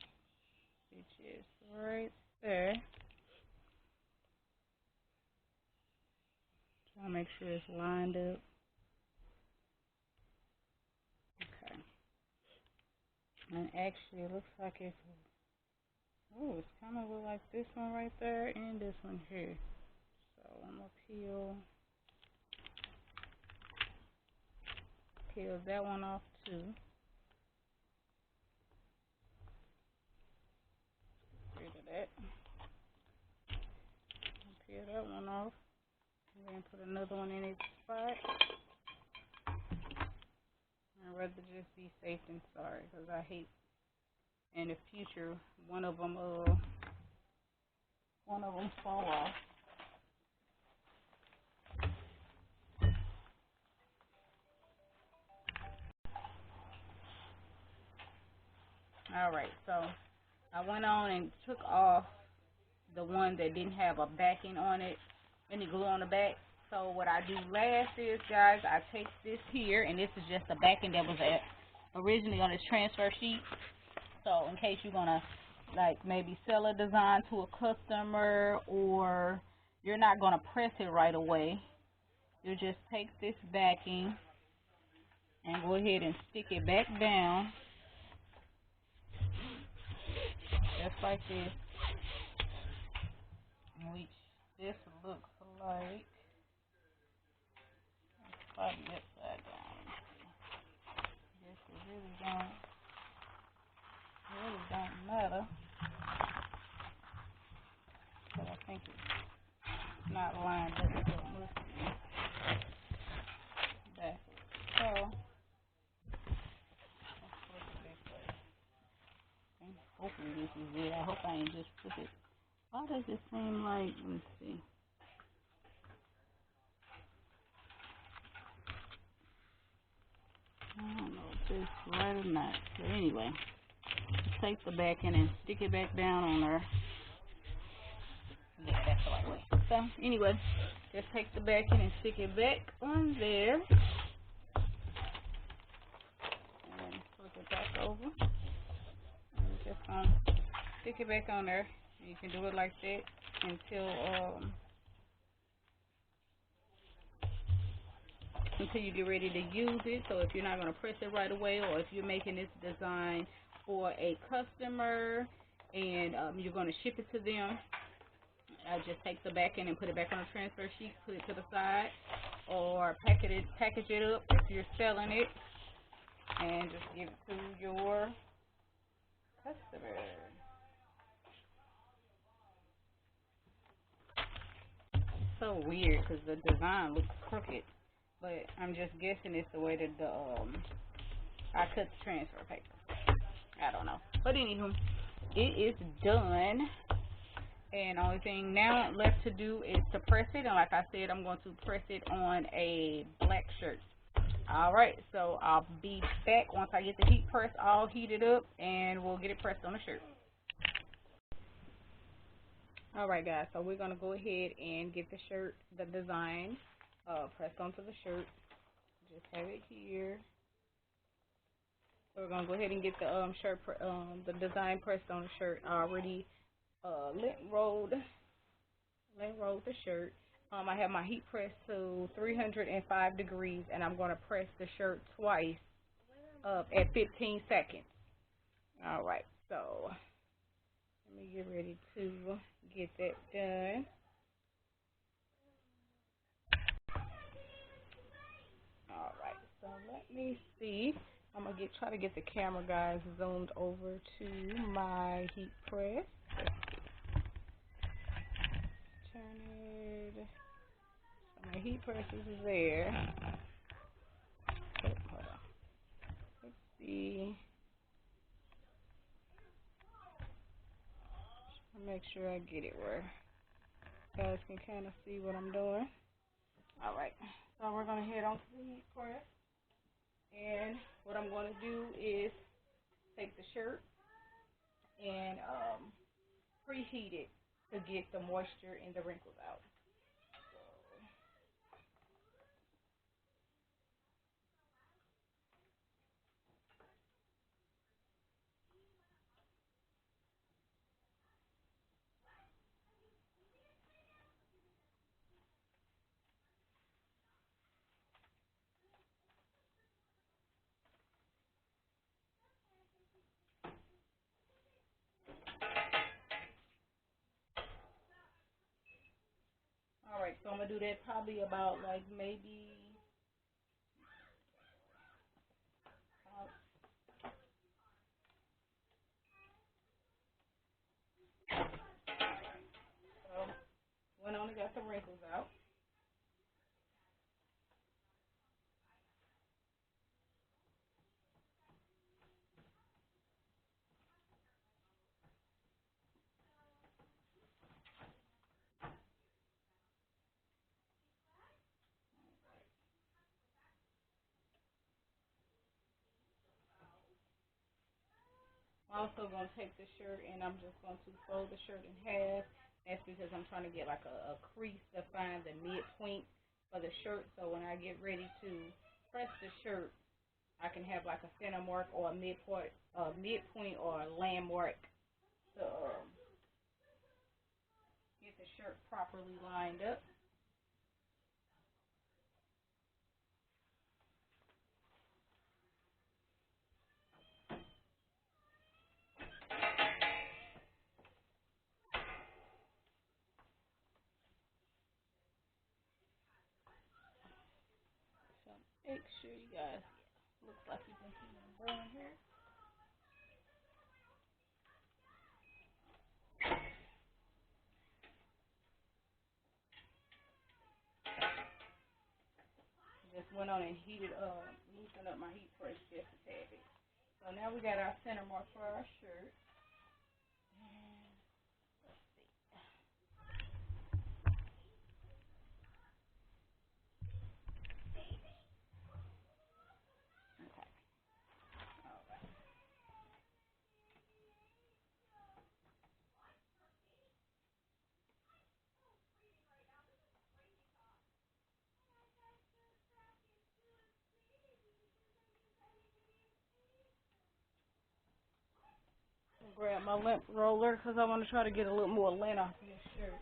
which is right there. Try to make sure it's lined up. Okay. And actually, it looks like it's kind of like this one right there and this one here. So I'm gonna peel that one off too. Get rid of that. Peel that one off. And then put another one in its spot. I'd rather just be safe than sorry, because I hate in the future one of them fall off. Alright, so I went on and took off the one that didn't have a backing on it, any glue on the back. So what I do last is, guys, I take this here, and this is just the backing that was originally on this transfer sheet. So in case you're gonna like maybe sell a design to a customer, or you're not gonna press it right away, you just take this backing and go ahead and stick it back down, just like this. Which this looks like, it's probably upside down. This really don't matter, but I think it's not lined up with what must be backwards. So let's put it this way. Okay. Hopefully this is it. I hope I ain't just put it. Why does it seem like, let's see. I don't know if it's right or not. But anyway, take the backing and stick it back down on there. Yeah, that's the right way. So anyway, just take the backing and stick it back on there. And flip it back over. And just stick it back on there. You can do it like that until you get ready to use it. So if you're not going to press it right away, or if you're making this design for a customer and you're going to ship it to them, just take the back end and put it back on the transfer sheet, put it to the side, or package it up if you're selling it. and just give it to your customer. So weird because the design looks crooked, but I'm just guessing it's the way that I cut the transfer paper. I don't know, but anywho, it is done, and the only thing now left to do is to press it. And like I said, I'm going to press it on a black shirt. Alright, so I'll be back once I get the heat press all heated up, and we'll get it pressed on the shirt. Alright guys, so we're going to go ahead and get the shirt, the design, pressed onto the shirt. Just have it here. So we're going to go ahead and get the the design pressed on the shirt. I already lint rolled the shirt. I have my heat press to 305 degrees, and I'm going to press the shirt twice at 15 seconds. Alright, so let me get ready to get that done. Alright, so let me see. I'm going to try to get the camera, guys, zoomed over to my heat press. Turn it. So my heat press is there. Oh, hold on. Let's see. I'll make sure I get it where you guys can kind of see what I'm doing. Alright, so we're going to head on to the heat press. And what I'm going to do is take the shirt and preheat it to get the moisture and the wrinkles out. Alright, so I'm going to do that probably about like maybe so went on and got the wrinkles out. I'm also going to take the shirt and I'm just going to fold the shirt in half. That's because I'm trying to get like a crease to find the midpoint for the shirt. So when I get ready to press the shirt, I can have like a center mark or a midpoint or a landmark to get the shirt properly lined up. So make sure you guys, looks like you can see the burn here. Just went on and heated loosened up my heat press just a tad bit. So now we got our center mark for our shirt. Grab my lint roller because I want to try to get a little more lint off of this shirt.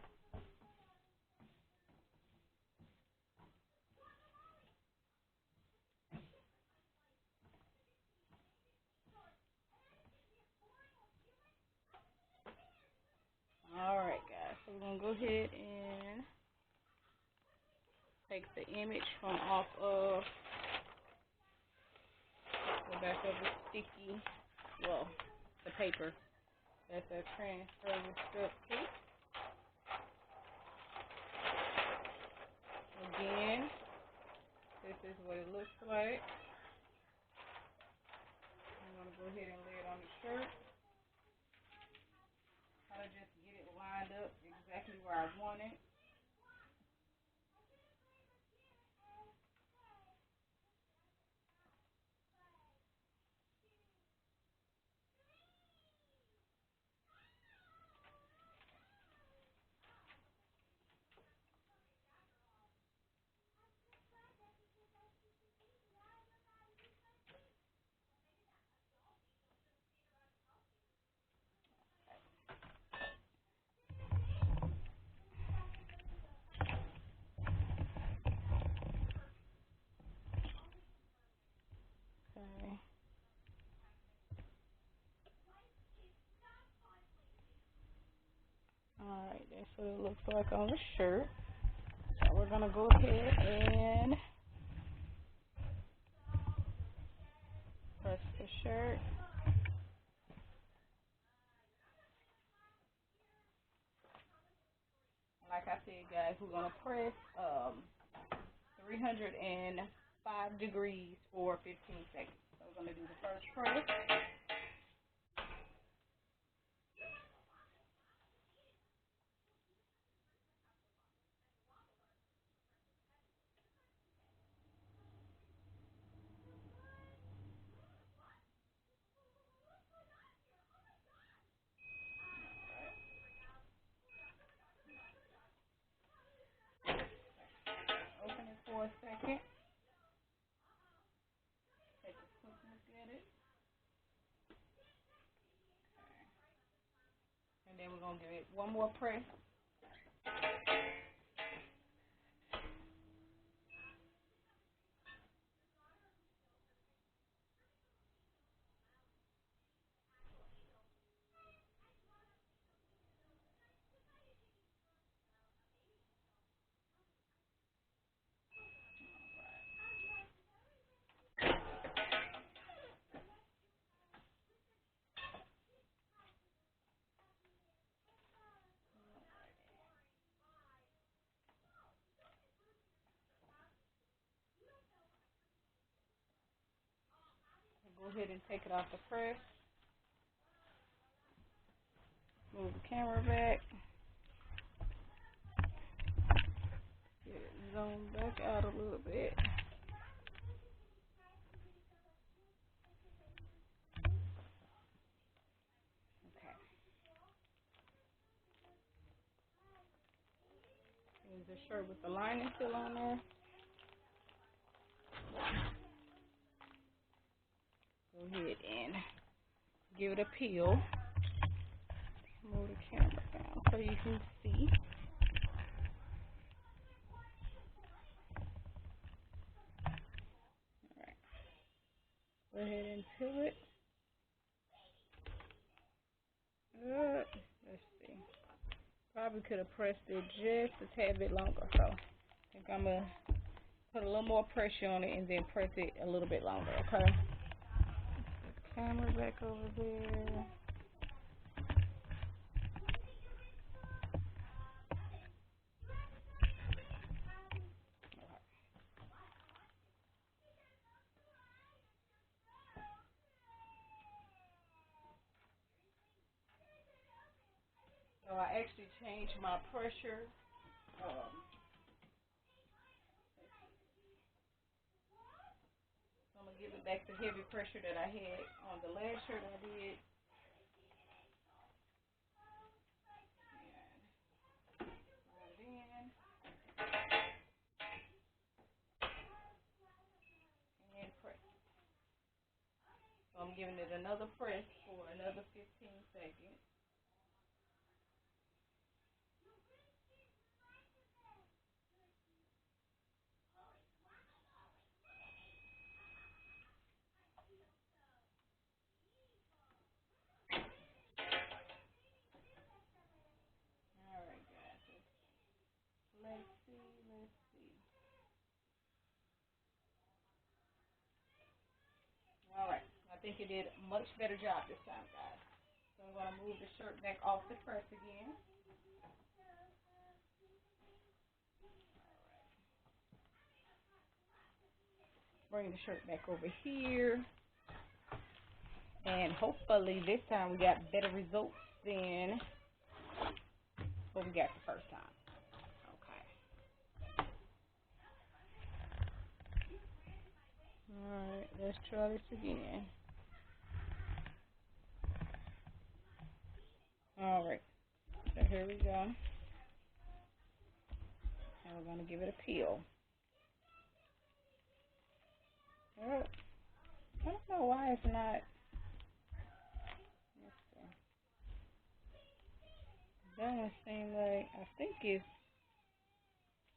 Alright guys, so we're going to go ahead and take the image from off of the sticky, well, the paper that the transfer was stuck to. Again, this is what it looks like. I'm going to go ahead and lay it on the shirt. Try to just get it lined up exactly where I want it. Okay. Alright, that's what it looks like on the shirt. So we're going to go ahead and press the shirt. Like I said, guys, we're going to press 305 degrees for 15 seconds. So we're going to do the first press. Open it for a second. Take a quick look at it. And then we're going to give it one more press. Go ahead and take it off the press. Move the camera back. Get it zoomed back out a little bit. Okay. Here's the shirt with the lining still on there. Go ahead and give it a peel. Move the camera down so you can see. Alright. Go ahead and peel it. Let's see. Probably could have pressed it just a tad bit longer, so I think I'm going to put a little more pressure on it and then press it a little bit longer, okay? Put the camera back over there. So I actually changed my pressure. So I'm going to give it back the heavy pressure that I had on the last shirt I did. And press. So I'm giving it another press for another 15 seconds. Alright guys, let's see. Alright, I think it did a much better job this time, guys. So I'm gonna move the shirt back off the press again. Bring the shirt back over here. And hopefully this time we got better results than what we got the first time. Okay. Alright, let's try this again. Alright, so here we go. And we're going to give it a peel. Well, I don't know why it's not. Let's see. Doesn't seem like, I think it's,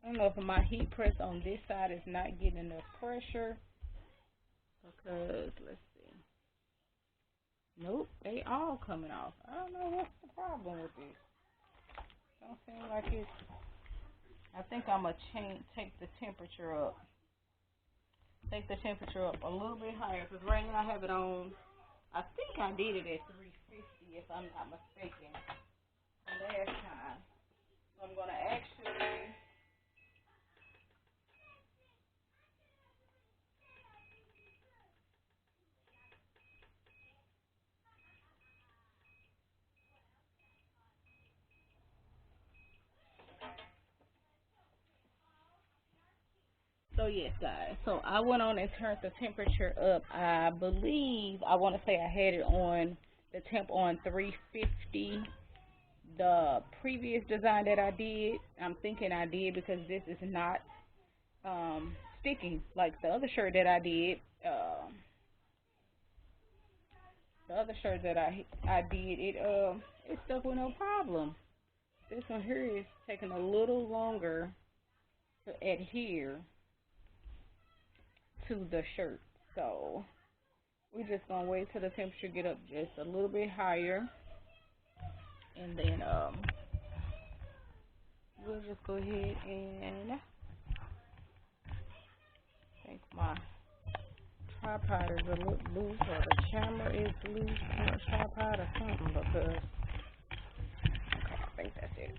I don't know if my heat press on this side is not getting enough pressure. Because, let's see. Nope, they all coming off. I don't know what's the problem with this. Don't seem like it's. I think I'm going to take the temperature up. Take the temperature up a little bit higher. Because right now I have it on, I think I did it at 350 if I'm not mistaken. Last time. So I'm going to actually. So yes, guys. So I went on and turned the temperature up. I believe I want to say I had it on the temp on 350. The previous design that I did, I'm thinking I did because this is not sticking like the other shirt that I did. The other shirt that I did, it stuck with no problem. This one here is taking a little longer to adhere to the shirt. So we're just gonna wait till the temperature get up just a little bit higher, and then we'll just go ahead and I think my tripod is a little loose or the camera is loose on the tripod or something because okay, I think that's it.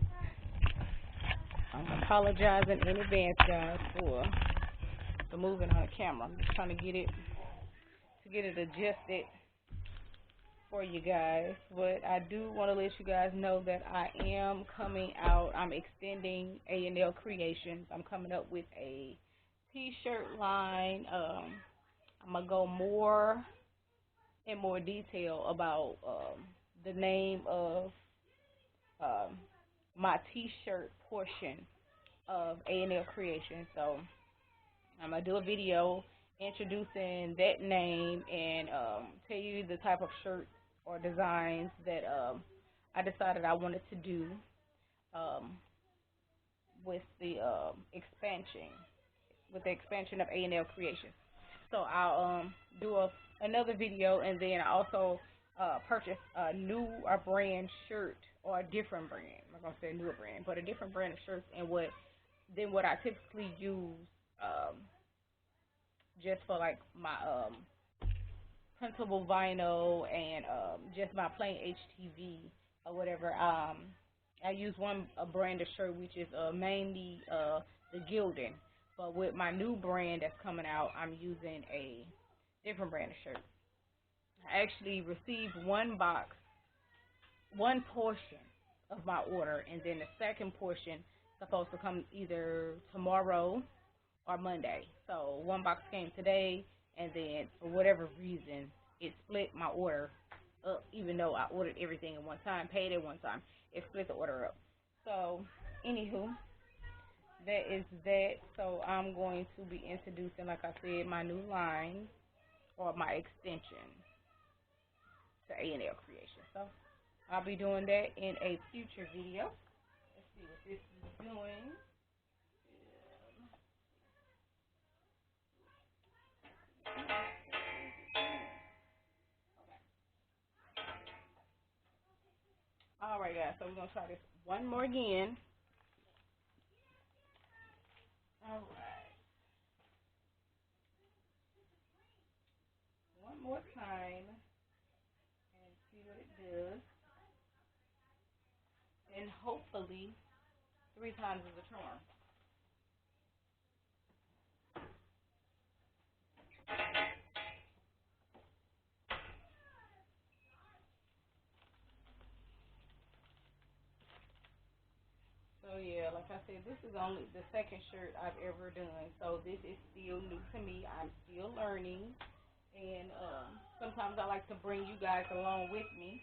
I'm apologizing in advance, guys, for the moving on the camera. I'm just trying to get it adjusted for you guys. But I do want to let you guys know that I am coming out. I'm extending A&L Creations. I'm coming up with a t-shirt line. I'm going to go more in more detail about the name of my t-shirt portion of A&L Creations. So I'm going to do a video introducing that name and tell you the type of shirt or designs that I decided I wanted to do with the expansion of A&L Creations. So I'll do another video, and then I also purchased a new brand shirt, or a different brand. I'm not going to say a newer brand, but a different brand of shirts and what I typically use just for like my printable vinyl and just my plain HTV or whatever. I use a brand of shirt which is mainly the Gildan, but with my new brand that's coming out, I'm using a different brand of shirt. I actually received one portion of my order, and then the second portion is supposed to come either tomorrow or Monday. So one box came today, and then for whatever reason, it split my order up, even though I ordered everything at one time, paid at one time. It split the order up. So, anywho, that is that. So I'm going to be introducing, like I said, my new line, or my extension to A&L Creation. So I'll be doing that in a future video. Let's see what this is doing. Alright, guys, so we're going to try this one more again. Alright. One more time and see what it does. And hopefully 3 times is a charm. So yeah, like I said, this is only the second shirt I've ever done. So this is still new to me. I'm still learning, and sometimes I like to bring you guys along with me.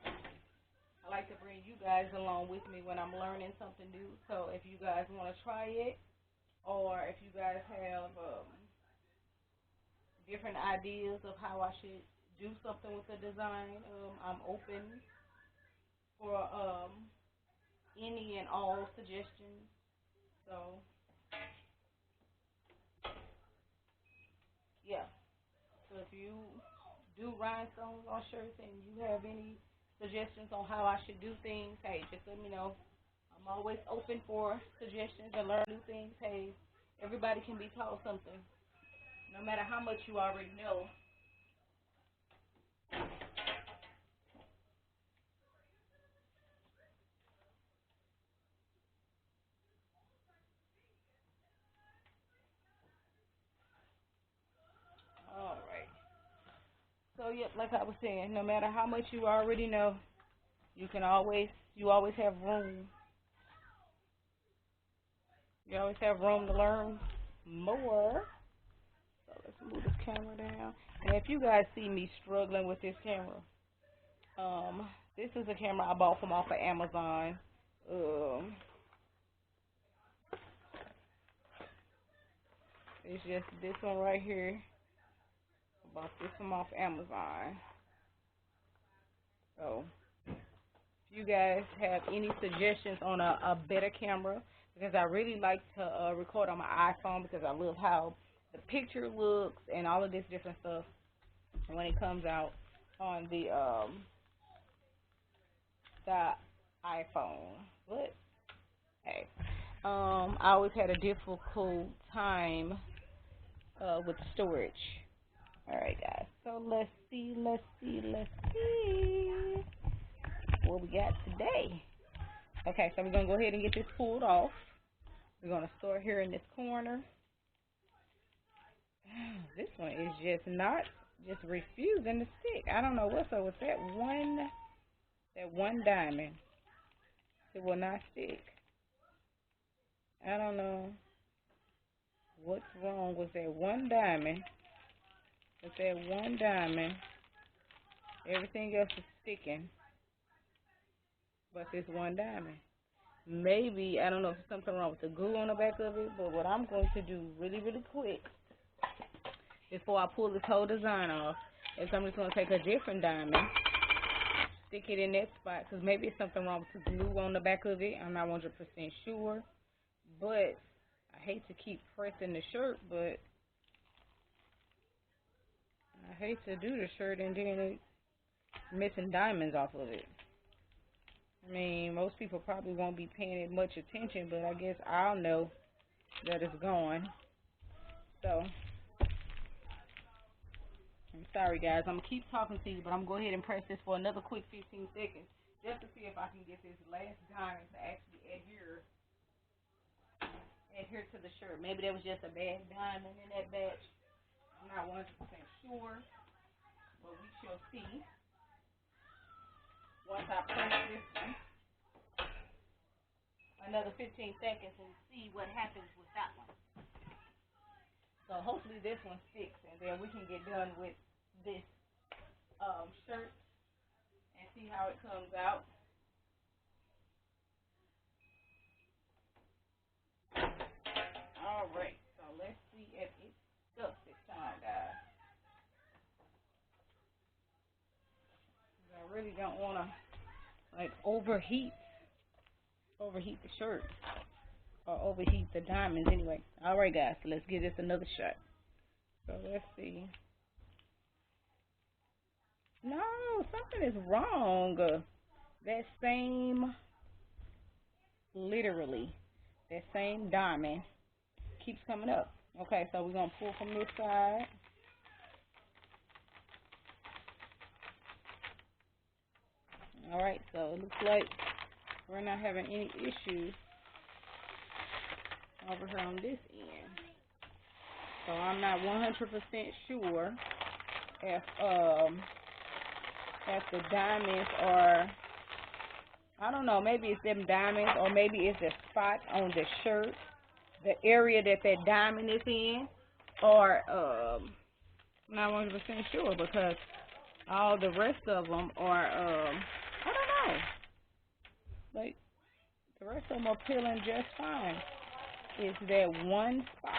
I like to bring you guys along with me when I'm learning something new. So if you guys want to try it, or if you guys have different ideas of how I should do something with the design, I'm open for any and all suggestions. So yeah. So if you do rhinestones on shirts and you have any suggestions on how I should do things, hey, just let me know. I'm always open for suggestions and learn new things. Hey, everybody can be taught something, no matter how much you already know. All right. So yep, like I was saying, no matter how much you already know, you always have room. You always have room to learn more. So let's move this camera down. And if you guys see me struggling with this camera, this is a camera I bought from off of Amazon. It's just this one right here. I bought this one off Amazon. So if you guys have any suggestions on a better camera, because I really like to record on my iPhone because I love how the picture looks and all of this different stuff when it comes out on the iPhone. But hey, I always had a difficult time with storage. All right, guys. So let's see what we got today. Okay, so we're gonna go ahead and get this pulled off. We're gonna store here in this corner. This one is just refusing to stick. I don't know what's up with that one diamond. It will not stick. I don't know what's wrong with that one diamond. With that one diamond, everything else is sticking, but this one diamond. Maybe, I don't know if there's something wrong with the glue on the back of it, but what I'm going to do really, really quick before I pull this whole design off is I'm just going to take a different diamond, stick it in that spot, because maybe it's something wrong with the glue on the back of it. I'm not 100% sure, but I hate to keep pressing the shirt, but I hate to do the shirt and then it missing diamonds off of it. I mean, most people probably won't be paying it much attention, but I guess I'll know that it's gone. So, I'm sorry, guys. I'm going to keep talking to you, but I'm going to go ahead and press this for another quick 15 seconds just to see if I can get this last diamond to actually adhere to the shirt. Maybe there was just a bad diamond in that batch. I'm not 100% sure, but we shall see once I press this one another 15 seconds and see what happens with that one. So hopefully this one sticks, and then we can get done with this shirt and see how it comes out. All right, so let's see if it stuck this time, guys. I really don't want to like overheat the shirt or overheat the diamonds anyway. All right, guys, so let's give this another shot. So let's see. No, something is wrong. That same, literally, that same diamond keeps coming up. Okay, so we're going to pull from this side. Alright, so it looks like we're not having any issues over here on this end. So I'm not 100% sure if the diamonds are, I don't know, maybe it's them diamonds, or maybe it's the spot on the shirt, the area that diamond is in, or I'm not 100% sure, because all the rest of them are I don't know, like the rest of them are peeling just fine. It's that one spot,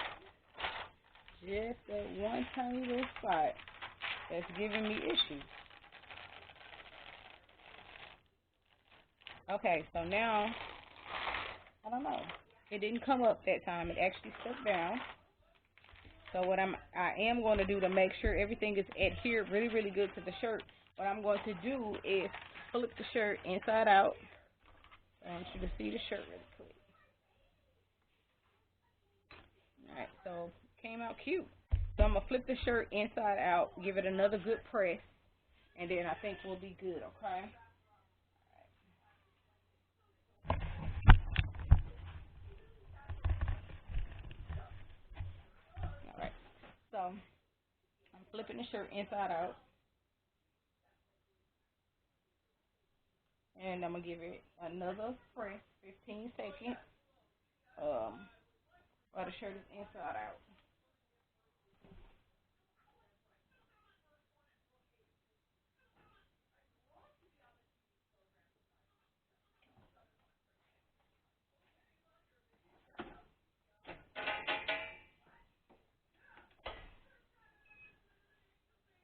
just that one tiny little spot that's giving me issues. Okay, so now, I don't know. It didn't come up that time. It actually stuck down. So what I am going to do to make sure everything is adhered really, really good to the shirt, what I'm going to do is flip the shirt inside out. I want you to see the shirt really quick. Alright, so came out cute. So I'm going to flip the shirt inside out, give it another good press, and then I think we'll be good, okay? Alright, so I'm flipping the shirt inside out, and I'm going to give it another press, 15 seconds, while the shirt is inside out.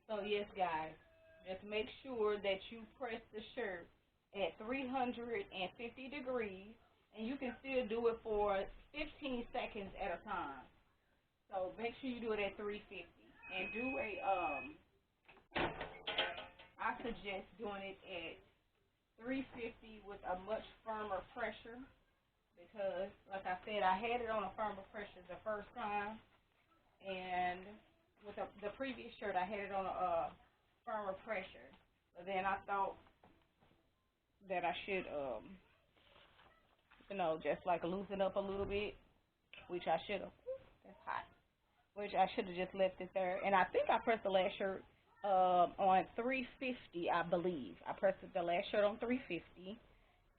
So yes, guys, just make sure that you press the shirt at 350 degrees, and you can still do it for 15 seconds at a time. So make sure you do it at 350, and do a I suggest doing it at 350 with a much firmer pressure, because like I said, I had it on a firmer pressure the first time, and with the previous shirt, I had it on a firmer pressure. But then I thought that I should, just like loosen up a little bit, which I should have. That's hot. Which I should have just left it there. And I think I pressed the last shirt on 350, I believe. I pressed the last shirt on 350,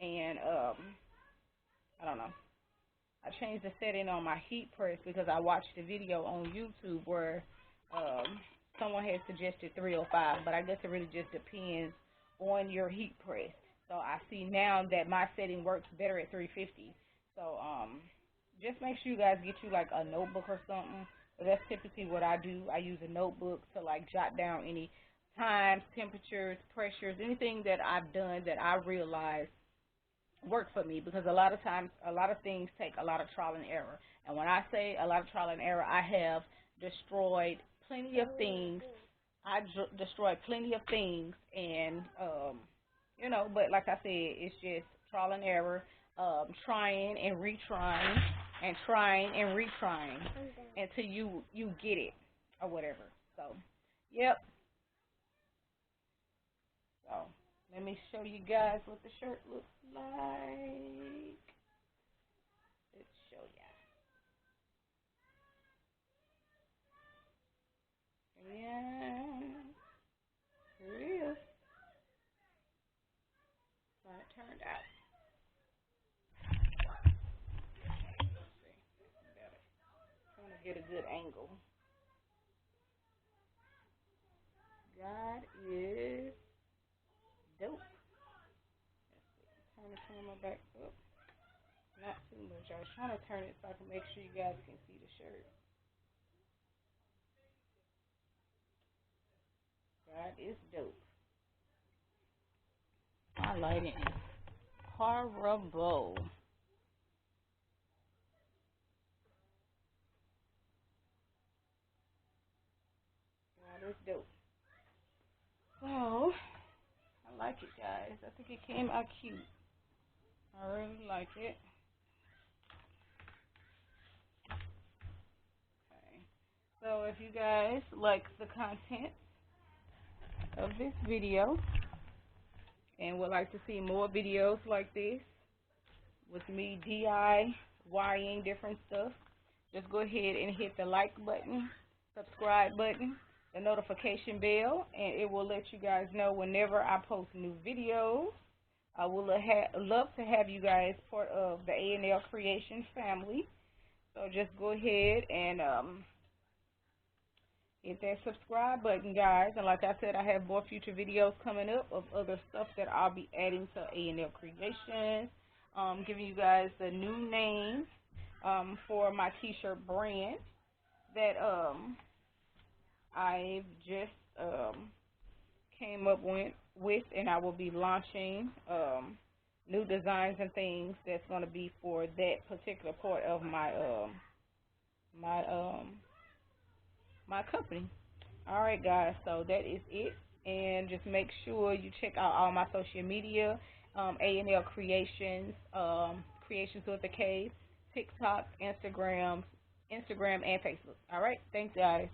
and I don't know. I changed the setting on my heat press because I watched the video on YouTube where someone had suggested 305, but I guess it really just depends on your heat press. So I see now that my setting works better at 350. So just make sure you guys get you like a notebook or something. But that's typically what I do. I use a notebook to like jot down any times, temperatures, pressures, anything that I've done that I realize work for me, because a lot of times, a lot of things take a lot of trial and error. And when I say a lot of trial and error, I have destroyed plenty of things. I destroyed plenty of things, and but like I said, it's just trial and error, trying and retrying, and trying and retrying until you get it or whatever. So, yep. So let me show you guys what the shirt looks like. Let's show ya. Yeah, here it is. How it turned out. Let's see. Better. Trying to get a good angle. God is dope. Let's see. Turn the camera back up. Not too much. I was trying to turn it so I can make sure you guys can see the shirt. God is dope. My lighting is horrible. God is dope. So, I like it, guys. I think it came out cute. I really like it. Okay. if you guys like the content of this video and would like to see more videos like this with me DIYing different stuff, just go ahead and hit the like button, subscribe button, the notification bell, and it will let you guys know whenever I post new videos. I will love to have you guys part of the A&L Creation family. So just go ahead and hit that subscribe button, guys. And like I said, I have more future videos coming up of other stuff that I'll be adding to A&L Creations. Giving you guys the new name for my t-shirt brand that I've just came up with, and I will be launching new designs and things that's going to be for that particular part of my my company. All right, guys, so that is it, and just make sure you check out all my social media, A&L Creations, Creations with a K, TikTok, Instagram, and Facebook. All right, thanks, guys.